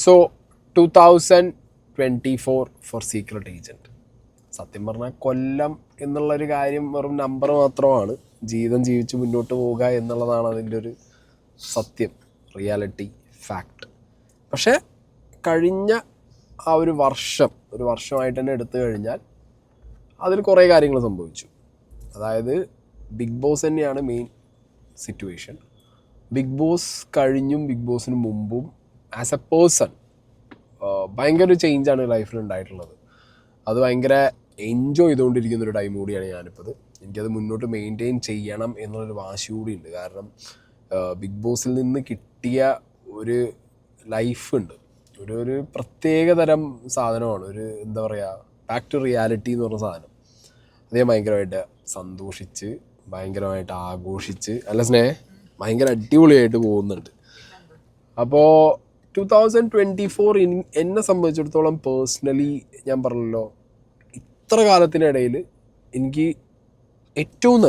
So 2024 four secret agent. സത്യം പറഞ്ഞാൽ കൊല്ലം എന്നുള്ളൊരു കാര്യം വെറും നമ്പർ മാത്രമാണ്. ജീവിതം ജീവിച്ച് മുന്നോട്ട് പോവുക എന്നുള്ളതാണ് അതിൻ്റെ ഒരു സത്യം, റിയാലിറ്റി, ഫാക്ട്. പക്ഷേ കഴിഞ്ഞ ആ ഒരു വർഷമായിട്ട് തന്നെ എടുത്തു കഴിഞ്ഞാൽ അതിൽ കുറേ കാര്യങ്ങൾ സംഭവിച്ചു. അതായത് ബിഗ് ബോസ് തന്നെയാണ് മെയിൻ സിറ്റുവേഷൻ. ബിഗ് ബോസ് കഴിഞ്ഞും ബിഗ് ബോസിന് മുമ്പും ആസ് എ പേഴ്സൺ ഭയങ്കര ഒരു ചേഞ്ചാണ് ലൈഫിൽ ഉണ്ടായിട്ടുള്ളത്. അത് ഭയങ്കര എൻജോയ് ചെയ്തുകൊണ്ടിരിക്കുന്നൊരു ടൈം കൂടിയാണ് ഞാനിപ്പോൾ. എനിക്കത് മുന്നോട്ട് മെയിൻറ്റെയിൻ ചെയ്യണം എന്നുള്ളൊരു വാശി കൂടിയുണ്ട്. കാരണം ബിഗ് ബോസിൽ നിന്ന് കിട്ടിയ ഒരു ലൈഫുണ്ട്, ഒരു പ്രത്യേക തരം സാധനമാണ്. ഒരു എന്താ പറയുക, ബാക്ക് ടു റിയാലിറ്റി എന്ന് പറഞ്ഞ സാധനം. അത് ഞാൻ ഭയങ്കരമായിട്ട് സന്തോഷിച്ച് ഭയങ്കരമായിട്ട് ആഘോഷിച്ച് ഭയങ്കര അടിപൊളിയായിട്ട് പോകുന്നുണ്ട്. അപ്പോൾ 2024 എന്നെ സംബന്ധിച്ചിടത്തോളം പേഴ്സണലി ഞാൻ പറഞ്ഞല്ലോ, ഇത്ര കാലത്തിനിടയിൽ എനിക്ക് ഏറ്റവും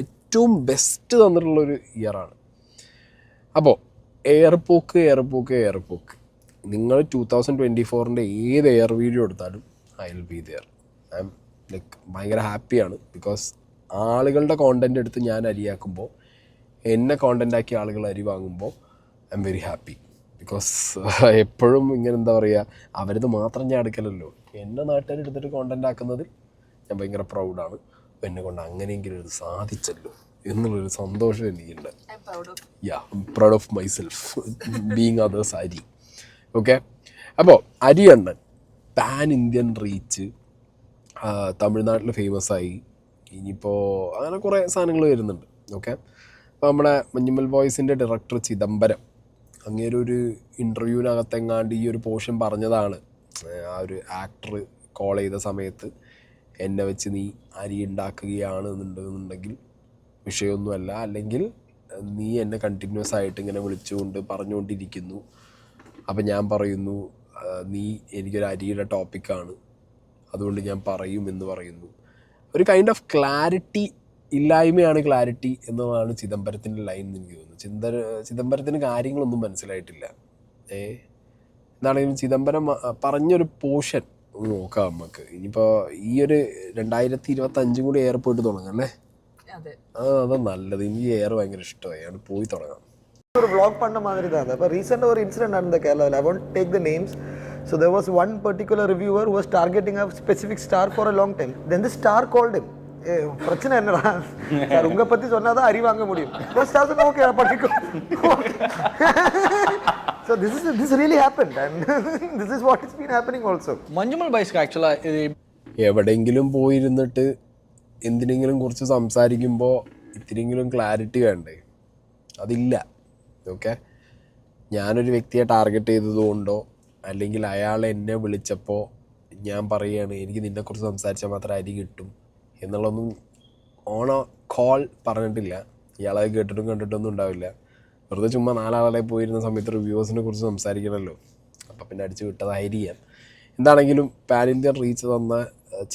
ഏറ്റവും ബെസ്റ്റ് തന്നിട്ടുള്ളൊരു ഇയറാണ്. അപ്പോൾ എയർപോക്ക് നിങ്ങൾ 2024 ഏത് എയർ വീഡിയോ എടുത്താലും I will be there. I am ഭയങ്കര ഹാപ്പിയാണ്. ബിക്കോസ് ആളുകളുടെ കോണ്ടൻറ്റ് എടുത്ത് ഞാൻ അരിയാക്കുമ്പോൾ, എന്നെ കോണ്ടൻ്റാക്കി ആളുകൾ അരി വാങ്ങുമ്പോൾ I am very happy. Because എപ്പോഴും ഇങ്ങനെ എന്താ പറയുക, അവരത് മാത്രം ഞാൻ എടുക്കലല്ലോ, എൻ്റെ നാട്ടുകാരെടുത്തിട്ട് കോണ്ടൻ്റ് ആക്കുന്നതിൽ ഞാൻ ഭയങ്കര പ്രൗഡാണ്. അപ്പോൾ എന്നെ കൊണ്ട് അങ്ങനെയെങ്കിലും ഇത് സാധിച്ചല്ലോ എന്നുള്ളൊരു സന്തോഷം എനിക്കുണ്ട്. Proud of myself being others അരി. ഓക്കെ, അപ്പോൾ അരി അണ്ണൻ പാൻ ഇന്ത്യൻ റീച്ച്, തമിഴ്നാട്ടിൽ ഫേമസ് ആയി. ഇനിയിപ്പോൾ അങ്ങനെ കുറേ സാധനങ്ങൾ വരുന്നുണ്ട്. ഓക്കെ, അപ്പോൾ നമ്മുടെ മഞ്ഞുമൽ ബോയ്സിൻ്റെ ഡയറക്ടർ ചിദംബരം അങ്ങേരൊരു ഇൻ്റർവ്യൂവിനകത്തെങ്ങാണ്ട് ഈ ഒരു പോർഷൻ പറഞ്ഞതാണ്. ആ ഒരു ആക്ടർ കോൾ ചെയ്ത സമയത്ത് എന്നെ വെച്ച് നീ അരി ഉണ്ടാക്കുകയാണ് എന്നുണ്ടെങ്കിൽ വിഷയമൊന്നുമല്ല, അല്ലെങ്കിൽ നീ എന്നെ കണ്ടിന്യൂസ് ആയിട്ട് ഇങ്ങനെ വിളിച്ചുകൊണ്ട് പറഞ്ഞുകൊണ്ടിരിക്കുന്നു. അപ്പം ഞാൻ പറയുന്നു നീ എനിക്കൊരു അരിയുടെ ടോപ്പിക്കാണ്, അതുകൊണ്ട് ഞാൻ പറയും എന്ന് പറയുന്നു. ഒരു കൈൻഡ് ഓഫ് ക്ലാരിറ്റി ഇല്ലായ്മയാണ് ക്ലാരിറ്റി എന്നുള്ളതാണ് ചിദംബരത്തിൻ്റെ ലൈൻ എന്ന് എനിക്ക് തോന്നുന്നു. ചിദംബരത്തിന് കാര്യങ്ങളൊന്നും മനസ്സിലായിട്ടില്ല. എന്താണെങ്കിലും ചിദംബരം പറഞ്ഞൊരു പോർഷൻ ഒന്ന് നോക്കാം നമുക്ക്. ഇനിയിപ്പോൾ ഈ ഒരു 2025 കൂടി എയർപോർട്ട് തുടങ്ങാം അല്ലേ? അതാ നല്ലത്. എനിക്ക് എയർ ഭയങ്കര ഇഷ്ടമായി, ആണ് പോയി തുടങ്ങാം. ஒரு vlog பண்ண மாதிரி தான். அப்போ ரீசெண்டாக ஒரு இன்சிடென்ட் நடந்த கேரளாவில். I won't take the names. So there was one particular reviewer who was targeting a specific star for a long time. Then the star called him. பிரச்சனை என்னடா சார், உங்களை பற்றி சொன்னால் தான் அரி வாங்க முடியும். ஓகே படிக்கும். So this really happened and this is what has been happening also. Manjummel ബൈസ്ക്ക് ആക്ച്വലി എവിടെയെങ്കിലും പോയിരുന്നിട്ട് എന്തിനെങ്കിലും കുറിച്ച് സംസാരിക്കുമ്പോൾ ഇത്തിരിയെങ്കിലും ക്ലാരിറ്റി വേണ്ടേ? അതില്ല. ഓക്കെ, ഞാനൊരു വ്യക്തിയെ ടാർഗറ്റ് ചെയ്തതുകൊണ്ടോ അല്ലെങ്കിൽ അയാൾ എന്നെ വിളിച്ചപ്പോൾ ഞാൻ പറയുകയാണ് എനിക്ക് നിന്നെക്കുറിച്ച് സംസാരിച്ചാൽ മാത്രമേ അരി കിട്ടും എന്നുള്ളതൊന്നും ഓൺ കോൾ പറഞ്ഞിട്ടില്ല. ഇയാളത് കേട്ടിട്ടും കണ്ടിട്ടൊന്നും ഉണ്ടാവില്ല. വെറുതെ ചുമ്മാ നാലാളെ പോയിരുന്ന സമയത്ത് റിവ്യൂവേഴ്സിനെ കുറിച്ച് സംസാരിക്കണമല്ലോ. അപ്പം പിന്നെ അടിച്ച് വിട്ടതായിരിക്കാം. എന്താണെങ്കിലും പാൻ ഇന്ത്യൻ റീച്ച് തന്ന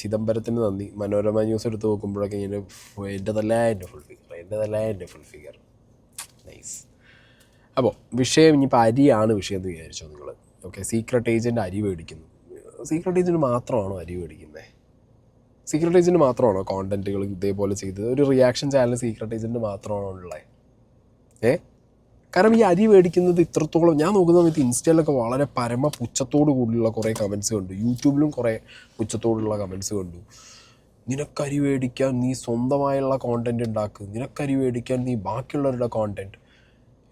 ചിദംബരത്തിന് നന്ദി. മനോരമ ന്യൂസ് എടുത്ത് നോക്കുമ്പോഴൊക്കെ ഇങ്ങനെ എൻ്റെ ഫുൾ ഫിഗർ നൈസ്. അപ്പോൾ വിഷയം ഇനിയിപ്പോൾ അരിയാണ് വിഷയം എന്ന് വിചാരിച്ചോ നിങ്ങൾ. ഓക്കെ, സീക്രട്ട് ഏജൻറ്റ് അരി മേടിക്കുന്നു. സീക്രട്ട് ഏജൻറ്റ് മാത്രമാണോ അരി മേടിക്കുന്നത്? സീക്രട്ട് ഏജൻറ്റ് മാത്രമാണോ കോണ്ടൻറ്റുകൾ ഇതേപോലെ ചെയ്തത്? ഒരു റിയാക്ഷൻ ചാനൽ സീക്രട്ട് ഏജൻറ്റ് മാത്രമാണോ ഉള്ളത്? കാരണം ഈ അരി മേടിക്കുന്നത് ഇത്രത്തോളം ഞാൻ നോക്കുന്ന സമയത്ത് ഇൻസ്റ്റയിലൊക്കെ വളരെ പരമ പുച്ഛത്തോടു കൂടിയുള്ള കുറേ കമൻസ് കണ്ടു. യൂട്യൂബിലും കുറേ പുച്ഛത്തോടുള്ള കമൻസ് കണ്ടു. നിനക്കരി മേടിക്കാൻ നീ സ്വന്തമായുള്ള കോണ്ടൻറ്റ് ഉണ്ടാക്കുക, നിനക്കരി മേടിക്കാൻ നീ ബാക്കിയുള്ളവരുടെ കോണ്ടൻറ്റ്.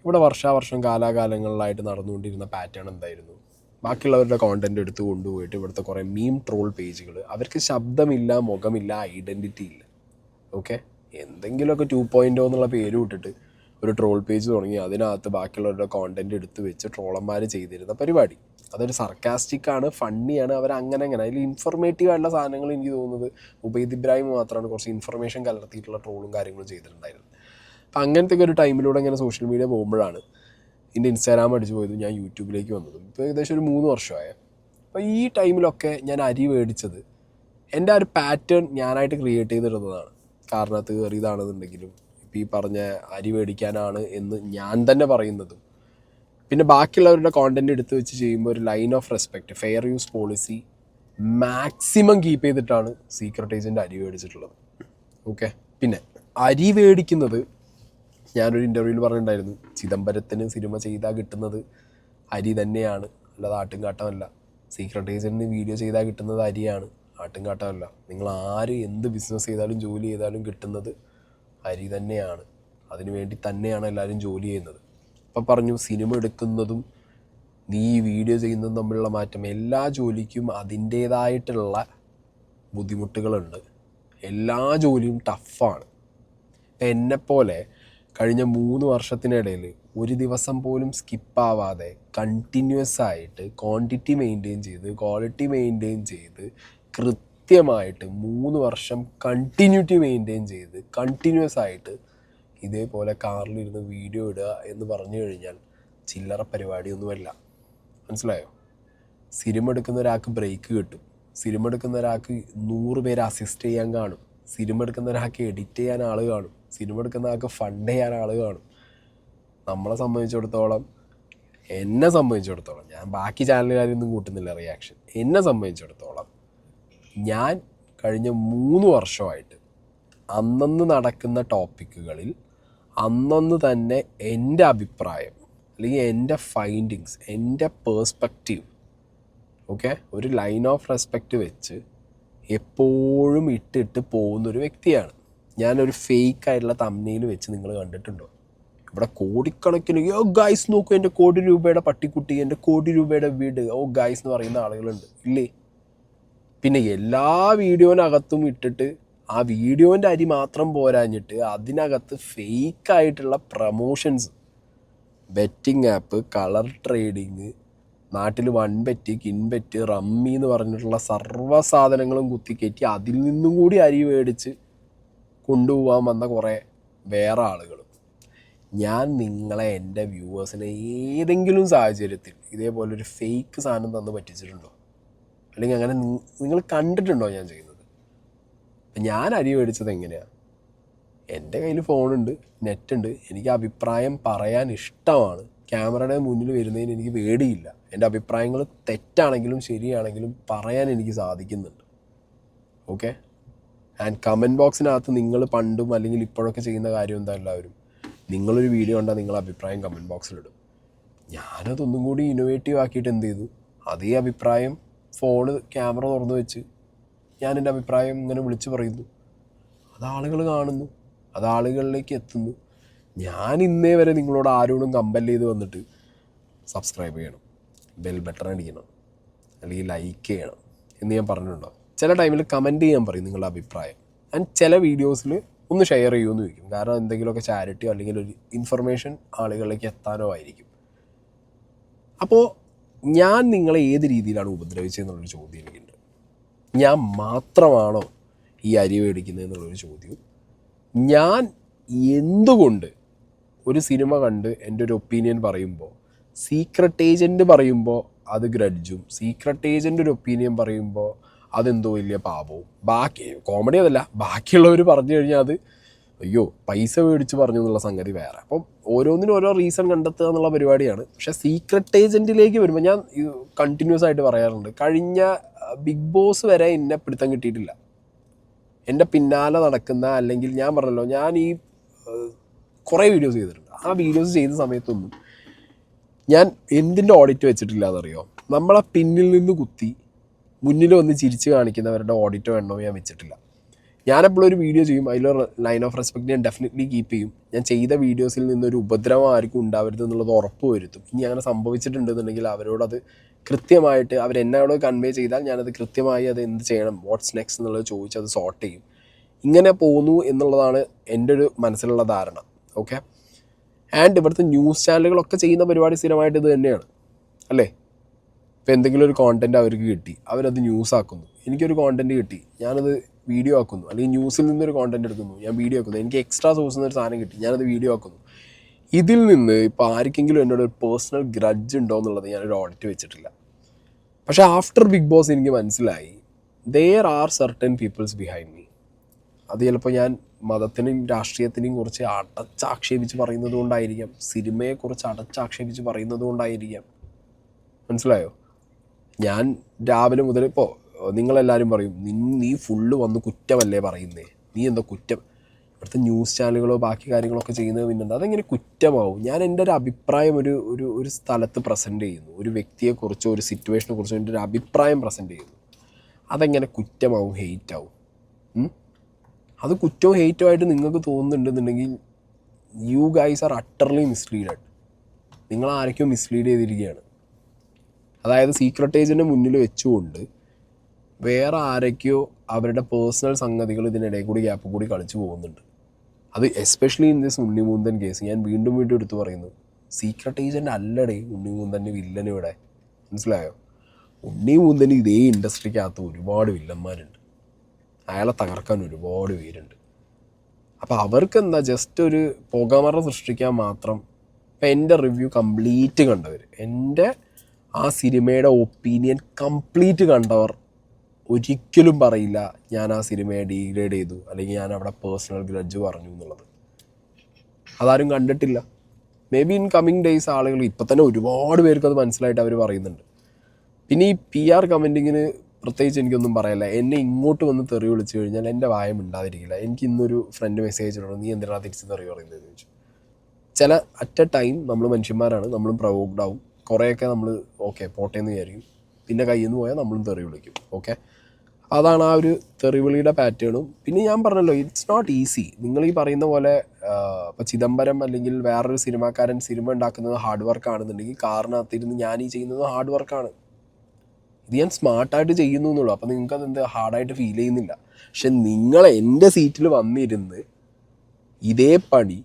ഇവിടെ വർഷാവർഷം കാലാകാലങ്ങളിലായിട്ട് നടന്നുകൊണ്ടിരുന്ന പാറ്റേൺ എന്തായിരുന്നു? ബാക്കിയുള്ളവരുടെ കോണ്ടൻറ്റ് എടുത്ത് കൊണ്ടുപോയിട്ട് ഇവിടുത്തെ കുറേ മീം ട്രോൾ പേജുകൾ, അവർക്ക് ശബ്ദമില്ല, മുഖമില്ല, ഐഡൻറ്റിറ്റി ഇല്ല. ഓക്കെ, എന്തെങ്കിലുമൊക്കെ 2.0 എന്നുള്ള പേര് വിട്ടിട്ട് ഒരു ട്രോൾ പേജ് തുടങ്ങി അതിനകത്ത് ബാക്കിയുള്ളവരുടെ കോണ്ടൻറ്റ് എടുത്ത് വെച്ച് ട്രോളന്മാർ ചെയ്തിരുന്ന പരിപാടി. അതൊരു സർക്കാസ്റ്റിക്കാണ്, ഫണ്ണിയാണ്. അവരങ്ങനെ അതിൽ ഇൻഫർമേറ്റീവ് ആയിട്ടുള്ള സാധനങ്ങൾ എനിക്ക് തോന്നുന്നത് ഉബൈദ് ഇബ്രാഹിം മാത്രമാണ് കുറച്ച് ഇൻഫർമേഷൻ കലർത്തിയിട്ടുള്ള ട്രോളും കാര്യങ്ങളും ചെയ്തിട്ടുണ്ടായിരുന്നത്. അപ്പം അങ്ങനത്തെ ഒരു ടൈമിലൂടെ ഇങ്ങനെ സോഷ്യൽ മീഡിയ പോകുമ്പോഴാണ് എൻ്റെ ഇൻസ്റ്റാഗ്രാം അടിച്ചു പോയത്, ഞാൻ യൂട്യൂബിലേക്ക് വന്നതും. ഇപ്പോൾ ഏകദേശം ഒരു 3 വർഷമായ. അപ്പോൾ ഈ ടൈമിലൊക്കെ ഞാൻ അരി മേടിച്ചത് എൻ്റെ ആ ഒരു പാറ്റേൺ ഞാനായിട്ട് ക്രിയേറ്റ് ചെയ്തിരുന്നതാണ്. കാരണത്ത് കയറിയതാണെന്നുണ്ടെങ്കിലും ഇപ്പോൾ ഈ പറഞ്ഞ അരി മേടിക്കാനാണ് എന്ന് ഞാൻ തന്നെ പറയുന്നതും പിന്നെ ബാക്കിയുള്ളവരുടെ കോണ്ടന്റ് എടുത്ത് വെച്ച് ചെയ്യുമ്പോൾ ഒരു line of respect, fair use policy maximum keep ചെയ്തിട്ടാണ് സീക്രട്ട് ഏജൻറ്റ് അരി മേടിച്ചിട്ടുള്ളത്. ഓക്കെ, പിന്നെ അരി മേടിക്കുന്നത് ഞാനൊരു ഇൻ്റർവ്യൂവിൽ പറഞ്ഞിട്ടുണ്ടായിരുന്നു, ചിദംബരത്തിന് സിനിമ ചെയ്താൽ കിട്ടുന്നത് അരി തന്നെയാണ്, അല്ലാതെ ആട്ടുംകാട്ടമല്ല. സീക്രട്ട് ഏജൻറ്റിന് വീഡിയോ ചെയ്താൽ കിട്ടുന്നത് അരിയാണ്, ആട്ടുംകാട്ടമല്ല. നിങ്ങൾ ആര് എന്ത് ബിസിനസ് ചെയ്താലും ജോലി ചെയ്താലും കിട്ടുന്നത് അരി തന്നെയാണ്. അതിനു വേണ്ടി തന്നെയാണ് എല്ലാവരും ജോലി ചെയ്യുന്നത്. അപ്പം പറഞ്ഞു, സിനിമ എടുക്കുന്നതും നീ വീഡിയോ ചെയ്യുന്നതും തമ്മിലുള്ള മാറ്റം. എല്ലാ ജോലിക്കും അതിൻ്റേതായിട്ടുള്ള ബുദ്ധിമുട്ടുകളുണ്ട്. എല്ലാ ജോലിയും ടഫാണ്. എന്നെപ്പോലെ കഴിഞ്ഞ 3 വർഷത്തിനിടയിൽ ഒരു ദിവസം പോലും സ്കിപ്പാവാതെ കണ്ടിന്യൂസ് ആയിട്ട് ക്വാണ്ടിറ്റി മെയിൻറ്റെയിൻ ചെയ്ത് ക്വാളിറ്റി മെയിൻറ്റെയിൻ ചെയ്ത് കൃത്യമായിട്ട് 3 വർഷം കണ്ടിന്യൂറ്റി മെയിൻറ്റെയിൻ ചെയ്ത് കണ്ടിന്യൂസ് ആയിട്ട് ഇതേപോലെ കാറിലിരുന്ന് വീഡിയോ ഇടുക എന്ന് പറഞ്ഞു കഴിഞ്ഞാൽ ചില്ലറ പരിപാടിയൊന്നുമല്ല. മനസ്സിലായോ? സിനിമ എടുക്കുന്ന ഒരാൾക്ക് ബ്രേക്ക് കിട്ടും, സിനിമ എടുക്കുന്ന ഒരാൾക്ക് 100 പേര് അസിസ്റ്റ് ചെയ്യാൻ കാണും, സിനിമ എടുക്കുന്ന ഒരാൾക്ക് എഡിറ്റ് ചെയ്യാൻ ആൾ കാണും, സിനിമ എടുക്കുന്ന ആൾക്ക് ഫണ്ട് ചെയ്യാൻ ആൾ കാണും. നമ്മളെ സംബന്ധിച്ചിടത്തോളം, എന്നെ സംബന്ധിച്ചിടത്തോളം, ഞാൻ ബാക്കി ചാനലുകാരൊന്നും കൂട്ടുന്നില്ല റിയാക്ഷൻ, എന്നെ സംബന്ധിച്ചിടത്തോളം ഞാൻ കഴിഞ്ഞ 3 വർഷമായിട്ട് അന്നന്ന് നടക്കുന്ന ടോപ്പിക്കുകളിൽ അന്നന്ന് തന്നെ എൻ്റെ അഭിപ്രായം അല്ലെങ്കിൽ എൻ്റെ ഫൈൻഡിങ്സ്, എൻ്റെ പേഴ്സ്പെക്റ്റീവ്, ഓക്കെ, ഒരു ലൈൻ ഓഫ് റെസ്പെക്റ്റ് വെച്ച് എപ്പോഴും ഇട്ടിട്ട് പോകുന്നൊരു വ്യക്തിയാണ്. ഞാനൊരു ഫേക്കായിട്ടുള്ള തംബ്നെയിൽ വെച്ച് നിങ്ങൾ കണ്ടിട്ടുണ്ടോ? ഇവിടെ കോടിക്കണക്കിന് ഗൈസ് നോക്കൂ എൻ്റെ കോടി രൂപയുടെ പട്ടിക്കുട്ടി, എൻ്റെ കോടി രൂപയുടെ വീട്, ഗൈസ് എന്ന് പറയുന്ന ആളുകളുണ്ട് ഇല്ലേ? പിന്നെ എല്ലാ വീഡിയോനകത്തും ഇട്ടിട്ട് ആ വീഡിയോൻ്റെ അരി മാത്രം പോരാഞ്ഞിട്ട് അതിനകത്ത് ഫേക്കായിട്ടുള്ള promotions, betting app, colour trading, നാട്ടിൽ 1 ബെറ്റ്, കിൻബെറ്റ്, റമ്മി എന്ന് പറഞ്ഞിട്ടുള്ള സർവ്വ സാധനങ്ങളും കുത്തിക്കയറ്റി അതിൽ നിന്നും കൂടി അരി മേടിച്ച് കൊണ്ടുപോകാൻ വന്ന കുറേ വേറെ ആളുകളും. ഞാൻ നിങ്ങളെ, എൻ്റെ വ്യൂവേഴ്സിനെ ഏതെങ്കിലും സാഹചര്യത്തിൽ ഇതേപോലൊരു ഫേക്ക് സാധനം തന്ന് പറ്റിച്ചിട്ടുണ്ടോ? അല്ലെങ്കിൽ അങ്ങനെ നിങ്ങൾ കണ്ടിട്ടുണ്ടോ ഞാൻ ചെയ്യുന്നത്? ഞാൻ അരി മേടിച്ചത് എങ്ങനെയാണ്? എൻ്റെ കയ്യിൽ ഫോണുണ്ട്, നെറ്റുണ്ട്, എനിക്ക് അഭിപ്രായം പറയാൻ ഇഷ്ടമാണ്. ക്യാമറയുടെ മുന്നിൽ വരുന്നതിന് എനിക്ക് പേടിയില്ല. എൻ്റെ അഭിപ്രായങ്ങൾ തെറ്റാണെങ്കിലും ശരിയാണെങ്കിലും പറയാൻ എനിക്ക് സാധിക്കുന്നുണ്ട്. ഓക്കെ, ആൻഡ് കമൻറ്റ് ബോക്സിനകത്ത് നിങ്ങൾ പണ്ടും അല്ലെങ്കിൽ ഇപ്പോഴൊക്കെ ചെയ്യുന്ന കാര്യം എന്താ, എല്ലാവരും നിങ്ങളൊരു വീഡിയോ കണ്ടാൽ നിങ്ങളുടെ അഭിപ്രായം കമൻറ്റ് ബോക്സിലിടും. ഞാനതൊന്നും കൂടി ഇന്നോവേറ്റീവ് ആക്കിയിട്ട് എന്ത് ചെയ്തു, അതേ അഭിപ്രായം ഫോണ് ക്യാമറ തുറന്നു വെച്ച് ഞാൻ എൻ്റെ അഭിപ്രായം ഇങ്ങനെ വിളിച്ച് പറയുന്നു. അത് ആളുകൾ കാണുന്നു, അത് ആളുകളിലേക്ക് എത്തുന്നു. ഞാൻ ഇന്നേ വരെ നിങ്ങളോട് ആരോടും കമ്പൽ ചെയ്ത് വന്നിട്ട് സബ്സ്ക്രൈബ് ചെയ്യണം, ബെൽ ബട്ടൺ അടിക്കണം, അല്ലെങ്കിൽ ലൈക്ക് ചെയ്യണം എന്ന് ഞാൻ പറഞ്ഞിട്ടുണ്ടോ? ചില ടൈമിൽ കമൻറ്റ് ചെയ്യാൻ പറയും നിങ്ങളുടെ അഭിപ്രായം. ആൻഡ് ചില വീഡിയോസിൽ ഒന്ന് ഷെയർ ചെയ്യുമെന്ന് ചോദിക്കും. കാരണം എന്തെങ്കിലുമൊക്കെ ചാരിറ്റിയോ അല്ലെങ്കിൽ ഒരു ഇൻഫർമേഷൻ ആളുകളിലേക്ക് എത്താനോ ആയിരിക്കും. അപ്പോൾ ഞാൻ നിങ്ങളെ ഏത് രീതിയിലാണ് ഉപദ്രവിച്ചതെന്നുള്ളൊരു ചോദ്യം എനിക്കുണ്ട്. ഞാൻ മാത്രമാണോ ഈ അരി മേടിക്കുന്നത് എന്നുള്ളൊരു ചോദ്യവും, ഞാൻ എന്തുകൊണ്ട് ഒരു സിനിമ കണ്ട് എൻ്റെ ഒരു ഒപ്പീനിയൻ പറയുമ്പോൾ സീക്രട്ട് ഏജൻറ്റ് പറയുമ്പോൾ അത് ഗ്രഡ്ജും, സീക്രട്ട് ഏജൻറ്റ് ഒരു ഒപ്പീനിയൻ പറയുമ്പോൾ അതെന്തോ വലിയ പാപവും, ബാക്കി കോമഡി അതല്ല, ബാക്കിയുള്ളവർ പറഞ്ഞു കഴിഞ്ഞാൽ അത് അയ്യോ പൈസ മേടിച്ച് പറഞ്ഞു എന്നുള്ള സംഗതി വേറെ. അപ്പം ഓരോന്നിനും ഓരോ റീസൺ കണ്ടെത്തുക എന്നുള്ള പരിപാടിയാണ്. പക്ഷേ സീക്രട്ട് ഏജൻറ്റിലേക്ക് വരുമ്പോൾ ഞാൻ കണ്ടിന്യൂസ് ആയിട്ട് പറയാറുണ്ട്, കഴിഞ്ഞ ബിഗ് ബോസ് വരെ എന്നെ പിടുത്തം കിട്ടിയിട്ടില്ല. എൻ്റെ പിന്നാലെ നടക്കുന്ന, അല്ലെങ്കിൽ ഞാൻ പറഞ്ഞല്ലോ, ഞാൻ ഈ കുറേ വീഡിയോസ് ചെയ്തിട്ടുണ്ട്. ആ വീഡിയോസ് ചെയ്ത സമയത്തൊന്നും ഞാൻ എന്തിൻ്റെ ഓഡിറ്റ് വെച്ചിട്ടില്ല എന്നറിയോ? നമ്മളെ പിന്നിൽ നിന്ന് കുത്തി മുന്നിൽ വന്ന് ചിരിച്ച് കാണിക്കുന്നവരുടെ ഓഡിറ്റോ എണ്ണോ ഞാൻ വെച്ചിട്ടില്ല. ഞാനെപ്പോഴും ഒരു വീഡിയോ ചെയ്യും, അതിലൊരു ലൈൻ ഓഫ് റെസ്പെക്റ്റ് ഞാൻ ഡെഫിനറ്റ്ലി കീപ്പ് ചെയ്യും. ഞാൻ ചെയ്ത വീഡിയോസിൽ നിന്നൊരു ഉപദ്രവം ആർക്കും ഉണ്ടാവരുത് എന്നുള്ളത് ഉറപ്പ് വരുത്തും. ഇനി അങ്ങനെ സംഭവിച്ചിട്ടുണ്ടെന്നുണ്ടെങ്കിൽ അവരോടത് കൃത്യമായിട്ട് അവരെന്നോട് കൺവേ ചെയ്താൽ ഞാനത് കൃത്യമായി അത് എന്ത് ചെയ്യണം, വാട്ട്സ് നെക്സ്റ്റ് എന്നുള്ളത് ചോദിച്ച് അത് സോർട്ട് ചെയ്യും. ഇങ്ങനെ പോകുന്നു എന്നുള്ളതാണ് എൻ്റെ ഒരു മനസ്സിലുള്ള ധാരണ. ഓക്കെ, ആൻഡ് ഇവിടുത്തെ ന്യൂസ് ചാനലുകളൊക്കെ ചെയ്യുന്ന പരിപാടി സ്ഥിരമായിട്ട് ഇത് തന്നെയാണ് അല്ലേ? ഇപ്പോൾ എന്തെങ്കിലും ഒരു കോണ്ടൻറ്റ് അവർക്ക് കിട്ടി, അവരത് ന്യൂസ് ആക്കുന്നു. എനിക്കൊരു കോണ്ടൻറ്റ് കിട്ടി, ഞാനത് വീഡിയോ ആക്കുന്നു. അല്ലെങ്കിൽ ന്യൂസിൽ നിന്നൊരു കോണ്ടൻറ്റ് എടുക്കുന്നു, ഞാൻ വീഡിയോ ആക്കുന്നു. എനിക്ക് എക്സ്ട്രാ സോഴ്സിൽ നിന്നൊരു സാധനം കിട്ടി, ഞാനത് വീഡിയോ ആക്കുന്നു. ഇതിൽ നിന്ന് ഇപ്പോൾ ആർക്കെങ്കിലും എന്നോട് ഒരു പേഴ്സണൽ ഗ്രഡ്ജ് ഉണ്ടോ എന്നുള്ളത് ഞാനൊരു ഓഡിറ്റ് വെച്ചിട്ടില്ല. പക്ഷേ ആഫ്റ്റർ ബിഗ് ബോസ് എനിക്ക് മനസ്സിലായി, there are certain peoples behind me. അത് ചിലപ്പോൾ ഞാൻ മതത്തിനെയും രാഷ്ട്രീയത്തിനെയും കുറിച്ച് അടച്ചാക്ഷേപിച്ച് പറയുന്നത് കൊണ്ടായിരിക്കാം, സിനിമയെക്കുറിച്ച് അടച്ചാക്ഷേപിച്ച് പറയുന്നത് കൊണ്ടായിരിക്കാം. മനസ്സിലായോ? ഞാൻ രാവിലെ മുതൽ ഇപ്പോൾ നിങ്ങളെല്ലാവരും പറയും നീ ഫുള്ള് വന്ന് കുറ്റമല്ലേ പറയുന്നേ, നീ എന്താ കുറ്റം, ഇവിടുത്തെ ന്യൂസ് ചാനലുകളോ ബാക്കി കാര്യങ്ങളൊക്കെ ചെയ്യുന്നത് പിന്നെന്താ, അതെങ്ങനെ കുറ്റമാവും? ഞാൻ എൻ്റെ ഒരു അഭിപ്രായം ഒരു സ്ഥലത്ത് പ്രസൻറ്റ് ചെയ്യുന്നു, ഒരു വ്യക്തിയെക്കുറിച്ചോ ഒരു സിറ്റുവേഷനെ കുറിച്ചോ എൻ്റെ ഒരു അഭിപ്രായം പ്രസൻറ്റ് ചെയ്യുന്നു, അതെങ്ങനെ കുറ്റമാവും, ഹെയ്റ്റ് ആവും? അത് കുറ്റവും ഹെയ്റ്റോ ആയിട്ട് നിങ്ങൾക്ക് തോന്നുന്നുണ്ടെന്നുണ്ടെങ്കിൽ യു ഗൈസ് ആർ അട്ടർലി മിസ്ലീഡഡ്. നിങ്ങൾ ആരൊക്കെയോ മിസ്ലീഡ് ചെയ്തിരിക്കുകയാണ്. അതായത് സീക്രട്ട് ഏജൻറ്റിനെ മുന്നിൽ വെച്ചുകൊണ്ട് വേറെ ആരൊക്കെയോ അവരുടെ പേഴ്സണൽ സംഗതികൾ ഇതിനിടയിൽ കൂടി ഗ്യാപ്പ് കൂടി കളിച്ചു പോകുന്നുണ്ട്. അത് especially in this Unni Mukundan case ഞാൻ വീണ്ടും എടുത്തു പറയുന്നു, സീക്രട്ട് ഏജൻറ്റ് അല്ലടേ ഉണ്ണിമൂന്തൻ്റെ വില്ലൻ ഇവിടെ. മനസ്സിലായോ? ഉണ്ണിമൂന്തന് ഇതേ ഇൻഡസ്ട്രിക്കകത്ത് ഒരുപാട് വില്ലന്മാരുണ്ട്, അയാളെ തകർക്കാൻ ഒരുപാട് പേരുണ്ട്. അപ്പോൾ അവർക്ക് എന്താ ജസ്റ്റ് ഒരു പുകമറ സൃഷ്ടിക്കാൻ മാത്രം. ഇപ്പം എൻ്റെ റിവ്യൂ കംപ്ലീറ്റ് കണ്ടവർ, എൻ്റെ ആ സിനിമയുടെ ഒപ്പീനിയൻ കംപ്ലീറ്റ് കണ്ടവർ ഒരിക്കലും പറയില്ല ഞാൻ ആ സിനിമയെ ഡീഗ്രേഡ് ചെയ്തു അല്ലെങ്കിൽ ഞാൻ അവിടെ പേഴ്സണൽ ഗ്രഡ്ജ് പറഞ്ഞു എന്നുള്ളത്. അതാരും കണ്ടിട്ടില്ല. May be in coming days ആളുകൾ ഇപ്പം തന്നെ ഒരുപാട് പേർക്ക് അത് മനസ്സിലായിട്ട് അവർ പറയുന്നുണ്ട്. പിന്നെ ഈ PR കമൻറ്റിങ്ങിന് പ്രത്യേകിച്ച് എനിക്കൊന്നും പറയല്ല. എന്നെ ഇങ്ങോട്ട് വന്ന് തെറി വിളിച്ചു കഴിഞ്ഞാൽ എൻ്റെ വായം ഉണ്ടാതിരിക്കില്ല. എനിക്ക് ഇന്നൊരു ഫ്രണ്ട് മെസ്സേജ് ഇടണം, നീ എന്തിനാണ് തിരിച്ച് തെറി പറയുന്നതെന്ന് ചോദിച്ചു. ചില അറ്റ് എ ടൈം നമ്മൾ മനുഷ്യന്മാരാണ്, നമ്മളും പ്രൊവോക്ഡ് ആവും. കുറേയൊക്കെ നമ്മൾ ഓക്കെ പോട്ടേന്ന് വിചാരിക്കും, പിന്നെ കയ്യിൽ നിന്ന് പോയാൽ നമ്മളും തെറി വിളിക്കും. ഓക്കെ, അതാണ് ആ ഒരു തെറിവിളിയുടെ പാറ്റേണും. പിന്നെ ഞാൻ പറഞ്ഞല്ലോ, ഇറ്റ്സ് നോട്ട് ഈസി. നിങ്ങൾ ഈ പറയുന്ന പോലെ ഇപ്പോൾ ചിദംബരം അല്ലെങ്കിൽ വേറൊരു സിനിമാക്കാരൻ സിനിമ ഉണ്ടാക്കുന്നത് ഹാർഡ് വർക്ക് ആണെന്നുണ്ടെങ്കിൽ കാറിനകത്തിരുന്ന് ഞാൻ ഈ ചെയ്യുന്നത് ഹാർഡ് വർക്കാണ്. ഇത് ഞാൻ സ്മാർട്ടായിട്ട് ചെയ്യുന്നു എന്നുള്ളൂ. അപ്പോൾ നിങ്ങൾക്കത് എന്ത് ഹാർഡായിട്ട് ഫീൽ ചെയ്യുന്നില്ല. പക്ഷെ നിങ്ങൾ എൻ്റെ സീറ്റിൽ വന്നിരുന്ന് ഇതേ പണി